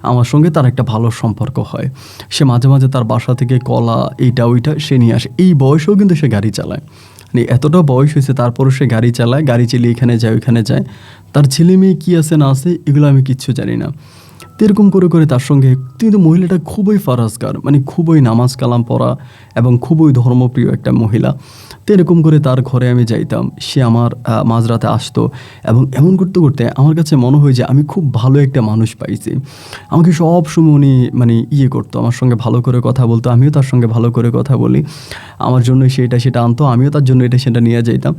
আমার সঙ্গে তার একটা ভালো সম্পর্ক হয়। সে মাঝে মাঝে তার বাসা থেকে কলা, এইটা ওইটা সে নিয়ে আসে। এই বয়সেও কিন্তু সে গাড়ি চালায়, মানে এতটা বয়স হয়েছে তারপরও সে গাড়ি চালায়, গাড়ি চালিয়ে এখানে যায় ওইখানে যায়। তার ছেলে মেয়ে কী আছে না আছে এগুলো আমি কিচ্ছু জানি না। তো এরকম করে করে তার সঙ্গে, কিন্তু মহিলাটা খুবই ফারাজগার, মানে খুবই নামাজ কালাম পড়া এবং খুবই ধর্মপ্রিয় একটা মহিলা। তো এরকম করে তার ঘরে আমি যাইতাম, সে আমার মাঝরাতে আসতো, এবং এমন করতে করতে আমার কাছে মনে হয় যে আমি খুব ভালো একটা মানুষ পাইছি। আমাকে সব সময় উনি মানে করতো, আমার সঙ্গে ভালো করে কথা বলতো, আমিও তার সঙ্গে ভালো করে কথা বলি। আমার জন্য সেটা আনতো, আমিও তার জন্য এটা সেটা নিয়ে যাইতাম।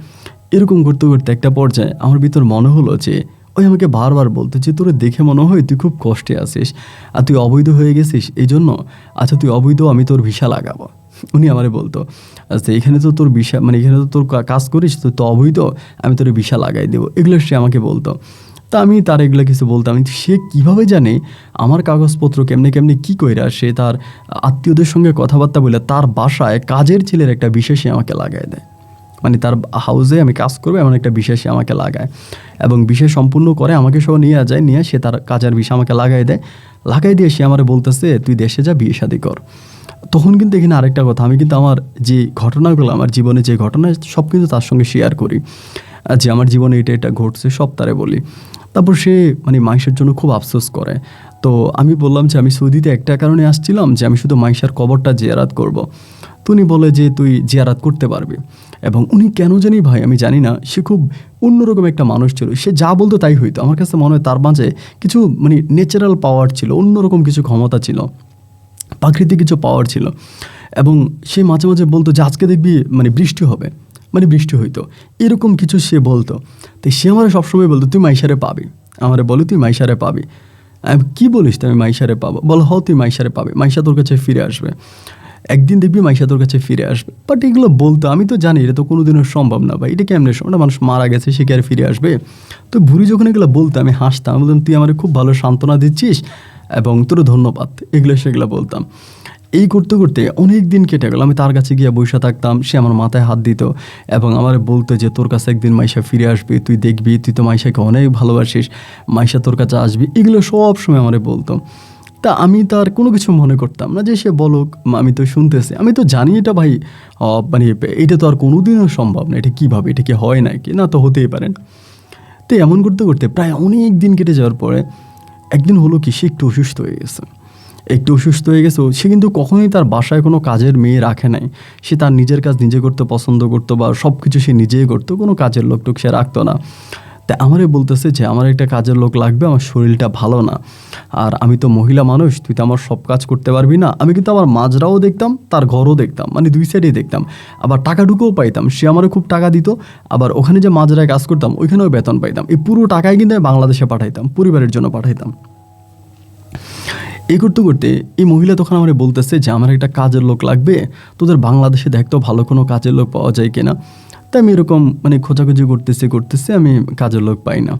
এরকম করতে করতে একটা পর্যায়ে আমার ভিতর মনে হলো যে ওই আমাকে বারবার বলতো যে তোরে দেখে মনে হয় তুই খুব কষ্টে আছিস, আর তুই অবৈধ হয়ে গেছিস, এই জন্য আচ্ছা তুই অবৈধ, আমি তোর ভিসা লাগাবো। উনি আমারে বলতো আচ্ছা এখানে তো তোর ভিসা, মানে এখানে তো তোর কাজ করিস, তো অবৈধ, আমি তোর ভিসা লাগাই দেবো, এগুলো সে আমাকে বলতো। তা আমি তার এগুলো কিছু বলতাম, সে কীভাবে জানে আমার কাগজপত্র কেমনে কেমনে কী কইরা সে তার আত্মীয়দের সঙ্গে কথাবার্তা বলে তার বাসায় কাজের ছেলের একটা বিষয় সে আমাকে লাগাই দেয়। মানে তার হাউসে আমি কাজ করবো এমন একটা বিষয় সে আমাকে লাগায়, এবং বিষয় সম্পূর্ণ করে আমাকে সহ নিয়ে যায়, নিয়ে সে তার কাজের বিষয় আমাকে লাগাই দেয়। লাগাই দিয়ে সে আমার বলতেছে তুই দেশে যা, বিয়ে শাদী কর। তখন কিন্তু এখানে আরেকটা কথা, আমি কিন্তু আমার যে ঘটনাগুলো, আমার জীবনে যে ঘটনা সব কিন্তু তার সঙ্গে শেয়ার করি, যে আমার জীবনে এটা এটা ঘটছে সব তারে বলি। তারপর সে মানে মাইশার জন্য খুব আফসোস করে। তো আমি বললাম যে আমি সৌদিতে একটা কারণে আসছিলাম, যে আমি শুধু মাইশার কবরটা জিয়ারাত করব। তো উনি বলে যে তুই জিয়ারাত করতে পারবি। এবং উনি কেন জানি ভাই আমি জানি না, সে খুব অন্যরকম একটা মানুষ ছিল। সে যা বলতো তাই হইতো। আমার কাছে মনে হয় তার মাঝে কিছু মানে ন্যাচারাল পাওয়ার ছিল, অন্যরকম কিছু ক্ষমতা ছিল, প্রাকৃতিক কিছু পাওয়ার ছিল। এবং সে মাঝে মাঝে বলতো যে আজকে দেখবি মানে বৃষ্টি হবে, মানে বৃষ্টি হইতো, এরকম কিছু সে বলতো। তো সে আমার সবসময় বলতো তুই মাইশারে পাবি, আমারে বলো তুই মাইশারে পাবি। আমি কী বলিস তুমি মাইশারে পাবো? বলো হ তুই মাইশারে পাবে, মাইশা তোর কাছে ফিরে আসবে, একদিন দেখবি মাইশা তোর কাছে ফিরে আসবে। বাট এগুলো বলতো, আমি তো জানি এটা তো কোনো দিনও সম্ভব না ভাই, এটা কেমনে সম্ভব? মানুষ মারা গেছে, সে কি আর ফিরে আসবে? তো বুড়ি যখন এগুলো বলতো আমি হাসতাম, আমি বলতাম তুই আমার খুব ভালো সান্ত্বনা দিচ্ছিস এবং তোর ধন্যবাদ, এগুলো সেগুলো বলতাম। এই করতে করতে অনেক দিন কেটে গেল। আমি তার কাছে গিয়ে বসে থাকতাম, সে আমার মাথায় হাত দিত এবং আমার বলতো যে তোর কাছে একদিন মাইশা ফিরে আসবে, তুই দেখবি, তুই তো মাইশাকে অনেক ভালোবাসিস, মাইশা তোর কাছে আসবি, এগুলো সব সময় আমার বলতো। তা আমি তার কোনো কিছু মনে করতাম না, যে সে বলুক, আমি তো শুনতেছি, আমি তো জানি এটা ভাই মানে এটা তো আর কোনোদিনও সম্ভব না, এটা কীভাবে, এটা কি হয় নাকি, না তো হতেই পারে না। তো এমন করতে করতে প্রায় অনেক দিন কেটে যাওয়ার পরে একদিন হলো কি, সে একটু অসুস্থ হয়ে গেছে। একটু অসুস্থ হয়ে গেছে, সে কিন্তু কখনোই তার বাসায় কোনো কাজের মেয়ে রাখে নাই। সে তার নিজের কাজ নিজে করতে পছন্দ করতো, বা সব কিছু সে নিজেই করতো, কোনো কাজের লোক টোক সে রাখতো না। তা আমারে বলতেছে যে আমার একটা কাজের লোক লাগবে, আমার শরীরটা ভালো না, আর আমি তো মহিলা মানুষ, তুই তো আমার সব কাজ করতে পারবি না। আমি কিন্তু আমার মাজরাও দেখতাম, তার ঘরও দেখতাম, মানে দুই সাইডেই দেখতাম, আবার টাকাটুকুও পাইতাম, সে আমারও খুব টাকা দিত। আবার ওখানে যে মাজরায় কাজ করতাম ওইখানেও বেতন পাইতাম। এই পুরো টাকায় কিন্তু আমি বাংলাদেশে পাঠাইতাম, পরিবারের জন্য পাঠাইতাম। এই করতে করতে এই মহিলা তখন আমার বলতেছে যে আমার একটা কাজের লোক লাগবে, তোদের বাংলাদেশে দেখতো ভালো কোনো কাজের লোক পাওয়া যায় কিনা। তাই আমি এরকম মানে খোঁজাখুঁজি করতেছে আমি কাজের লোক পাই না।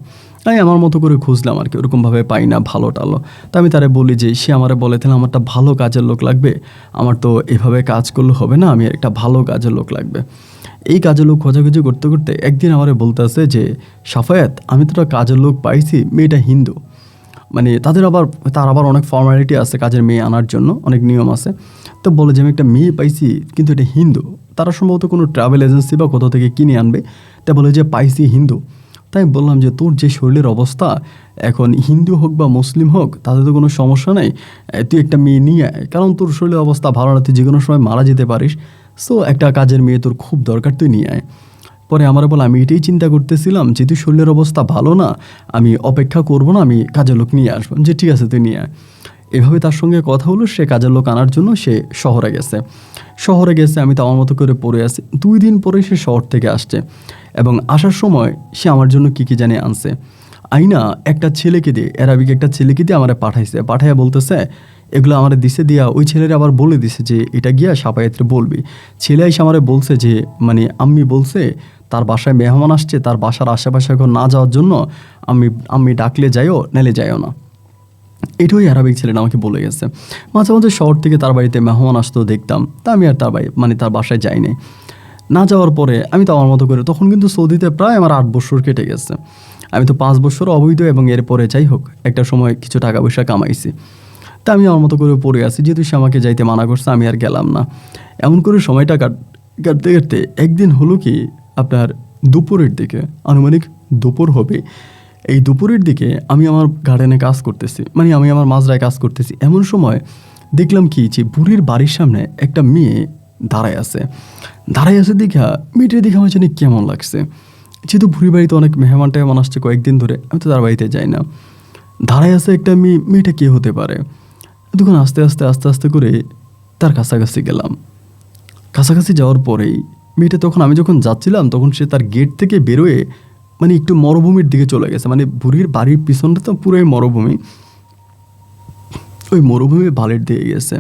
আমি আমার মতো করে খুঁজলাম আর কি, ওরকমভাবে পাই না ভালো টালো। তা আমি তারে বলি যে সে আমারে বলে তাহলে আমার একটা ভালো কাজের লোক লাগবে, আমার তো এভাবে কাজ করলে হবে না, আমি একটা ভালো কাজের লোক লাগবে। এই কাজের লোক খোঁজাখুঁজি করতে করতে একদিন আমারে বলতেছে যে সাফায়াত, আমি তো একটা কাজের লোক পাইছি, মেয়েটা হিন্দু, মানে তার আবার অনেক ফর্মালিটি আছে কাজের মেয়ে আনার জন্য, অনেক নিয়ম আছে। তো বলে যে আমি একটা মেয়ে পাইছি, কিন্তু এটা হিন্দু, তারা সম্ভবত কোনো ট্রাভেল এজেন্সি বা কোথাও থেকে কিনে আনবে। তা বলে যে পাইছি হিন্দু। তাই বললাম যে তোর যে শরীরের অবস্থা, এখন হিন্দু হোক বা মুসলিম হোক তাতে তো কোনো সমস্যা নেই, তুই একটা মেয়ে নিয়ে আয়, কারণ তোর শরীরের অবস্থা ভালো না, তুই যে কোনো সময় মারা যেতে পারিস। সো একটা কাজের মেয়ে তোর খুব দরকার, তুই নিয়ে আয়। পরে আমার বলে আমি এটাই চিন্তা করতেছিলাম, যেহেতু শরীরের অবস্থা ভালো না, আমি অপেক্ষা করব না, আমি কাজের লোক নিয়ে আসবো। যে ঠিক আছে তুই নিয়ে আয়। এভাবে তার সঙ্গে কথা হলো, সে কাজের লোক আনার জন্য সে শহরে গেছে। আমি তো আমার মতো করে পড়ে আছি। 2 দিন পরে সে শহর থেকে আসছে, এবং আসার সময় সে আমার জন্য কী জানে আনছে। আইনা একটা ছেলেকে দিয়ে, অ্যারাবিক একটা ছেলেকে দিয়ে আমারে পাঠাইয়া বলতেছে এগুলো আমার দিছে, দিয়া ওই ছেলেরা আবার বলে দিছে যে এটা গিয়া সাফায়েতরে বলবি। ছেলে এসে আমারে বলছে যে মানে আম্মি বলছে তার বাসায় মেহমান আসছে, তার বাসার আশেপাশে এখন না যাওয়ার জন্য আম্মি ডাকলে যাইও, নাইলে যাইও না। এটাই আরবিক ছেলেটা আমাকে বলে গেছে। মাঝে মাঝে শহর থেকে তার বাড়িতে মেহমান আসতো দেখতাম, তা আমি আর তার বাড়ি মানে তার বাসায় যাইনি। না যাওয়ার পরে আমি তো আমার মতো করে, তখন কিন্তু সৌদিতে প্রায় আমার 8 বছর কেটে গেছে। আমি তো 5 বছর অবৈধ, এবং এরপরে যাই হোক একটা সময় কিছু টাকা পয়সা কামাইছি। তা আমি আমার মতো করে পড়ে আছি, যেহেতু সে আমাকে যাইতে মানা করছে আমি আর গেলাম না। এমন করে সময়টা কাটতে কাটতে একদিন হলো কি, আপনার দুপুরের দিকে, আনুমানিক দুপুর হবে, এই দুপুরের দিকে আমি আমার গার্ডেনে কাজ করতেছি, মানে আমি আমার মাজরায় কাজ করতেছি। এমন সময় দেখলাম কি, যে বুড়ির বাড়ির সামনে একটা মেয়ে দাঁড়ায় আছে দেখা, মেয়েটার দেখে আমার জানি কেমন লাগছে। যেহেতু বুড়ির বাড়িতে অনেক মেহমান আসছে কয়েকদিন ধরে, আমি তো তার বাড়িতে যাই না। দাঁড়ায় আছে একটা মেয়েটা কে হতে পারে? তখন আস্তে আস্তে করে তার কাছাকাছি গেলাম। কাছাকাছি যাওয়ার পরেই মেয়েটা, তখন আমি যখন যাচ্ছিলাম তখন সে তার গেট থেকে বেরোয় মানে একটু মরুভূমির দিকে চলে গেছে। মানে বুড়ির বাড়ির পিছনটা তো পুরোই মরুভূমি, ওই মরুভূমি ভালের দিকে গেছে।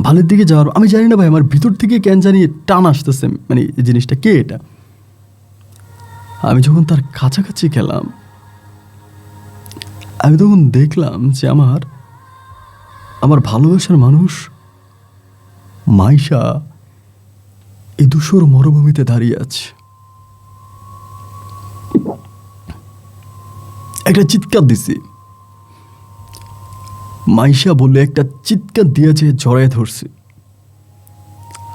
ভালের দিকে যাওয়ার আমি জানি না ভাই, আমার ভিতর থেকে কেন জানি টান আসতেছে, মানে এই জিনিসটা কে এটা। আমি যখন তার কাছাকাছি গেলাম, আমি তখন দেখলাম যে আমার ভালোবাসার মানুষ মাইশা এই ধূসর মরুভূমিতে দাঁড়িয়ে আছে। একটা চিৎকার দিছি, মাইশা বললে একটা চিৎকার দিয়েছে, জড়ায় ধরছি।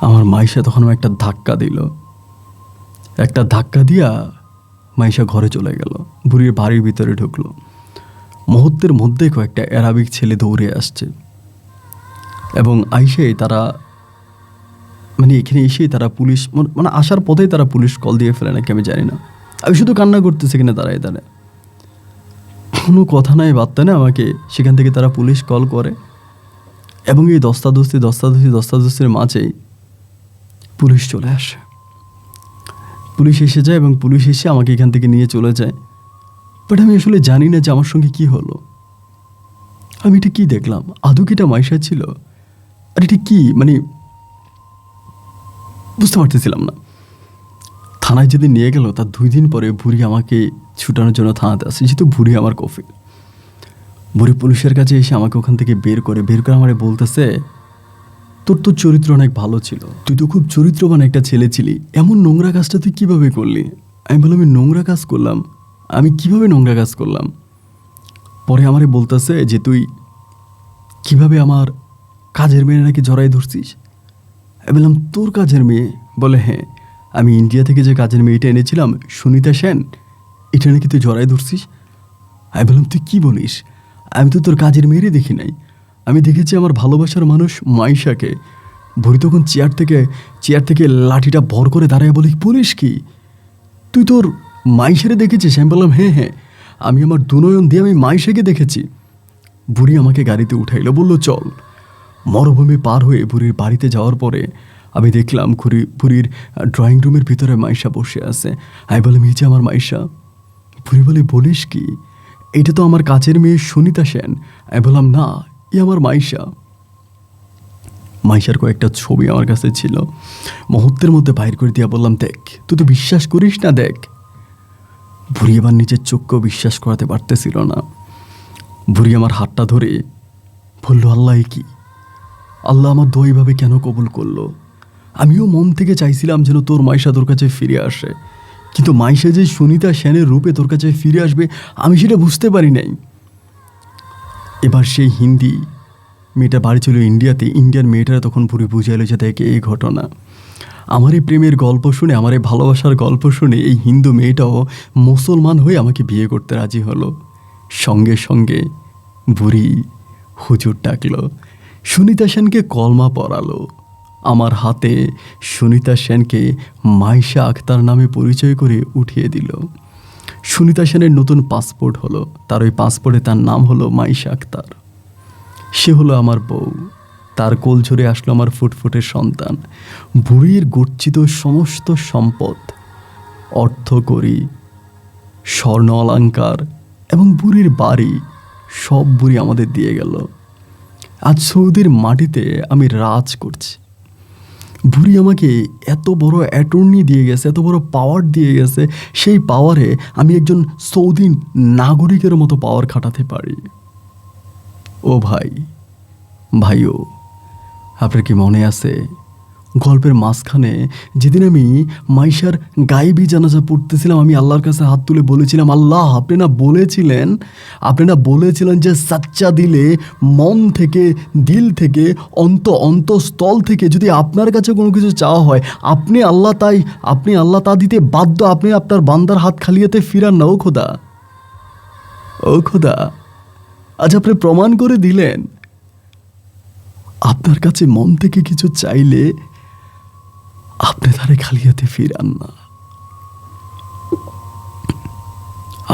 আমার মাইশা তখন একটা ধাক্কা দিল, একটা ধাক্কা দিয়া মাইশা ঘরে চলে গেল, বুড়ির বাড়ির ভিতরে ঢুকলো। মুহূর্তের মধ্যে কয়েকটা অ্যারাবিক ছেলে দৌড়ে আসছে এবং আইসেই তারা এখানে এসেই তারা পুলিশ আসার পথেই তারা পুলিশ কল দিয়ে ফেলে নাকি আমি জানি না। আমি শুধু কান্না করতেছি কিনা দাঁড়ায় দাঁড়ায়, কোনো কথা নাই বার্তা না, আমাকে সেখান থেকে তারা পুলিশ কল করে এবং এই দস্তাদস্তির মাঝেই পুলিশ চলে আসে। পুলিশ এসে যায় এবং পুলিশ এসে আমাকে এখান থেকে নিয়ে চলে যায়। বাট আমি আসলে জানি না যে আমার সঙ্গে কি হলো, আমি এটা কি দেখলাম, আদৌ কি এটা মাইশা ছিল, আর এটা কি বুঝতে পারতেছিলাম না। থানায় যেদিন নিয়ে গেল তার 2 দিন পরে বুড়ি আমাকে ছুটানোর জন্য থানাতে আসে, যেহেতু বুড়ি আমার কফিল। বুড়ি পুলিশের কাছে এসে আমাকে ওখান থেকে বের করে আমারে বলতেছে, তোর তো চরিত্র অনেক ভালো ছিল, তুই তো খুব চরিত্রবান একটা ছেলে ছিলি, এমন নোংরা কাজটা তুই কীভাবে করলি? আমি বললাম, আমি নোংরা কাজ করলাম? আমি কিভাবে নোংরা কাজ করলাম? পরে আমারে বলতেছে যে তুই কিভাবে আমার কাজের মেয়ে নাকি জড়াই ধরছিস। আমি বললাম, তোর কাজের মেয়ে? বলে, হ্যাঁ, আমি ইন্ডিয়া থেকে যে কাজের মেয়েটা এনেছিলাম সুনিতা সেন, এটা নাকি তুই জড়াই ধরছিস। আমি বললাম, তুই কী বলিস? আমি তো তোর কাজের মেয়েরই দেখি নাই, আমি দেখেছি আমার ভালোবাসার মানুষ মাইশাকে। বুড়ি তখন চেয়ার থেকে লাঠিটা ভর করে দাঁড়ায় বলিস কি, তুই তোর মাইশারে দেখেছিস? আমি বললাম, হ্যাঁ, আমি আমার দুনয়ন দিয়ে আমি মাইশাকে দেখেছি। বুড়ি আমাকে গাড়িতে উঠাইলো, বললো চল। মরুভূমি পার হয়ে বুড়ির বাড়িতে যাওয়ার পরে আমি দেখলাম বুড়ির ড্রয়িং রুমের ভিতরে মাইশা বসে আছে। আমি বললাম, এই যে আমার মাইশা। বুড়ি বলিস কি, এটা তো আমার কাছের মেয়ে সুনিতা সেন। আমি বললাম, না, আমার মাইশার কয়েকটা ছবি আমার কাছে ছিল, মুহূর্তের মধ্যে বাইর করে দিয়া বললাম, দেখ, তুই তো বিশ্বাস করিস না, দেখ। বুড়ি এবার নিজের চোখকেও বিশ্বাস করাতে পারতেছিল না। বুড়ি আমার হাতটা ধরে বলল, আল্লাহ কি, আল্লাহ আমার দোয়া এইভাবে কেন কবুল করলো? আমিও মন থেকে চাইছিলাম যেন তোর মাইশা তোর কাছে ফিরে আসে, কিন্তু মাইশা যে সুনিতা সেনের রূপে তোর কাছে ফিরে আসবে আমি সেটা বুঝতে পারি নাই। এবার সেই হিন্দি মেয়েটা বাড়ি ছিল ইন্ডিয়াতে, ইন্ডিয়ার মেয়েটারা তখন পুরো বুঝাইলো যে দেখে এই ঘটনা। আমার এই প্রেমের গল্প শুনে, আমার এই ভালোবাসার গল্প শুনে এই হিন্দু মেয়েটাও মুসলমান হয়ে আমাকে বিয়ে করতে রাজি হলো। সঙ্গে সঙ্গে বুড়ি হুজুর ডাকলো, সুনিতা সেনকে কলমা পড়ালো। আমার হাতে সুনিতা সেনকে মাইশা আক্তার নামে পরিচয় করে উঠিয়ে দিল। সুনিতা সেনের নতুন পাসপোর্ট হলো, তার ওই পাসপোর্টে তার নাম হলো মাইশা আক্তার। সে হলো আমার বউ, তার কোল ঝরে আসলো আমার ফুটফুটে সন্তান। বুড়ির গচ্ছিত সমস্ত সম্পদ, অর্থকড়ি, স্বর্ণ অলঙ্কার এবং বুড়ির বাড়ি সব বুড়ি আমাদের দিয়ে গেল। আজ সৌদির মাটিতে আমি রাজ করছি। বুড়ি আমাকে এত বড় অ্যাটর্নি দিয়ে গেছে, এত বড় পাওয়ার দিয়ে গেছে, সেই পাওয়ারে আমি একজন সৌদি নাগরিকের মতো পাওয়ার খাটাতে পারি। ও ভাইও, আপনার কি মনে আছে গল্পের মাঝখানে যেদিন আমি মাইশার গায়েবী জানাজা পড়তেছিলাম, আমি আল্লাহর কাছে হাত তুলে বলেছিলাম, আল্লাহ, আপনি না বলেছিলেন যে সাচ্চা দিলে, মন থেকে, দিল থেকে, অন্তঃস্থল থেকে যদি আপনার কাছে কোনো কিছু চাওয়া হয়, আপনি আল্লাহ তা দিতে বাধ্য। আপনি আপনার বান্দার হাত খালি হাতে ফিরান না। ও খোদা, আজ আপনি প্রমাণ করে দিলেন, আপনার কাছে মন থেকে কিছু চাইলে আপনি তারে খালি হাতে ফিরান না।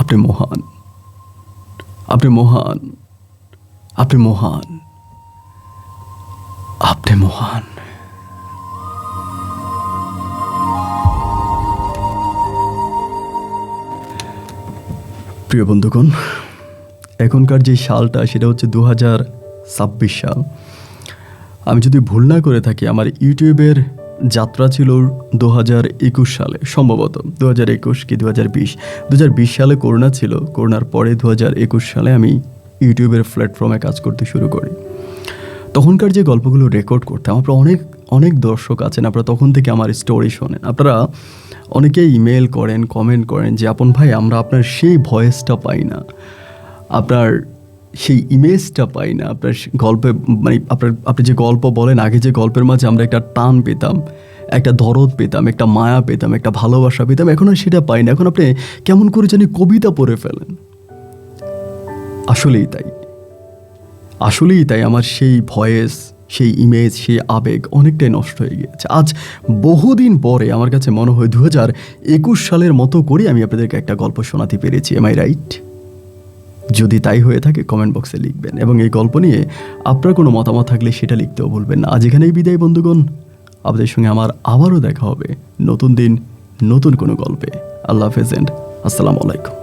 আপনি মহান, আপনি মহান, আপনি মহান, আপনি মহান। প্রিয় বন্ধুগণ, এখনকার যে সালটা সেটা হচ্ছে 2026 সাল। আমি যদি ভুল না করে থাকি, আমার ইউটিউবের যাত্রা ছিল 2021 সালে, সম্ভবত 2021 কি 2020 সালে করোনা ছিল। করোনার পরে 2021 সালে আমি ইউটিউবের প্ল্যাটফর্মে কাজ করতে শুরু করি। তখনকার যে গল্পগুলো রেকর্ড করতাম, আমরা অনেক দর্শক আছেন, আপনারা তখন থেকে আমার স্টোরি শোনেন। আপনারা অনেকেই ইমেল করেন, কমেন্ট করেন যে আপন ভাই আমরা আপনার সেই ভয়েসটা পাই না, আপনার সেই ইমেজটা পাই না, আপনার গল্পে মানে আপনি যে গল্প বলেন, আগে যে গল্পের মাঝে আমরা একটা টান পেতাম, একটা দরদ পেতাম, একটা মায়া পেতাম, একটা ভালোবাসা পেতাম, এখন আর সেটা পাই না। এখন আপনি কেমন করে জানি কবিতা পড়ে ফেলেন। আসলেই তাই, আসলেই তাই। আমার সেই ভয়েস, সেই ইমেজ, সেই আবেগ অনেকটাই নষ্ট হয়ে গিয়েছে। আজ বহুদিন পরে আমার কাছে মনে হয় 2021 সালের মতো করে আমি আপনাদেরকে একটা গল্প শোনাতে পেরেছি। Am I right? যদি তাই হয়ে থাকে কমেন্ট বক্সে লিখবেন, এবং এই গল্প নিয়ে আপনার কোনো মতামত থাকলে সেটা লিখতেও ভুলবেন না। আজ এখানেই বিদায় বন্ধুগণ, আপনাদের সঙ্গে আমার আবারও দেখা হবে নতুন দিন, নতুন কোনো গল্পে। আল্লাহ হাফেজ এন্ড আসসালামু আলাইকুম।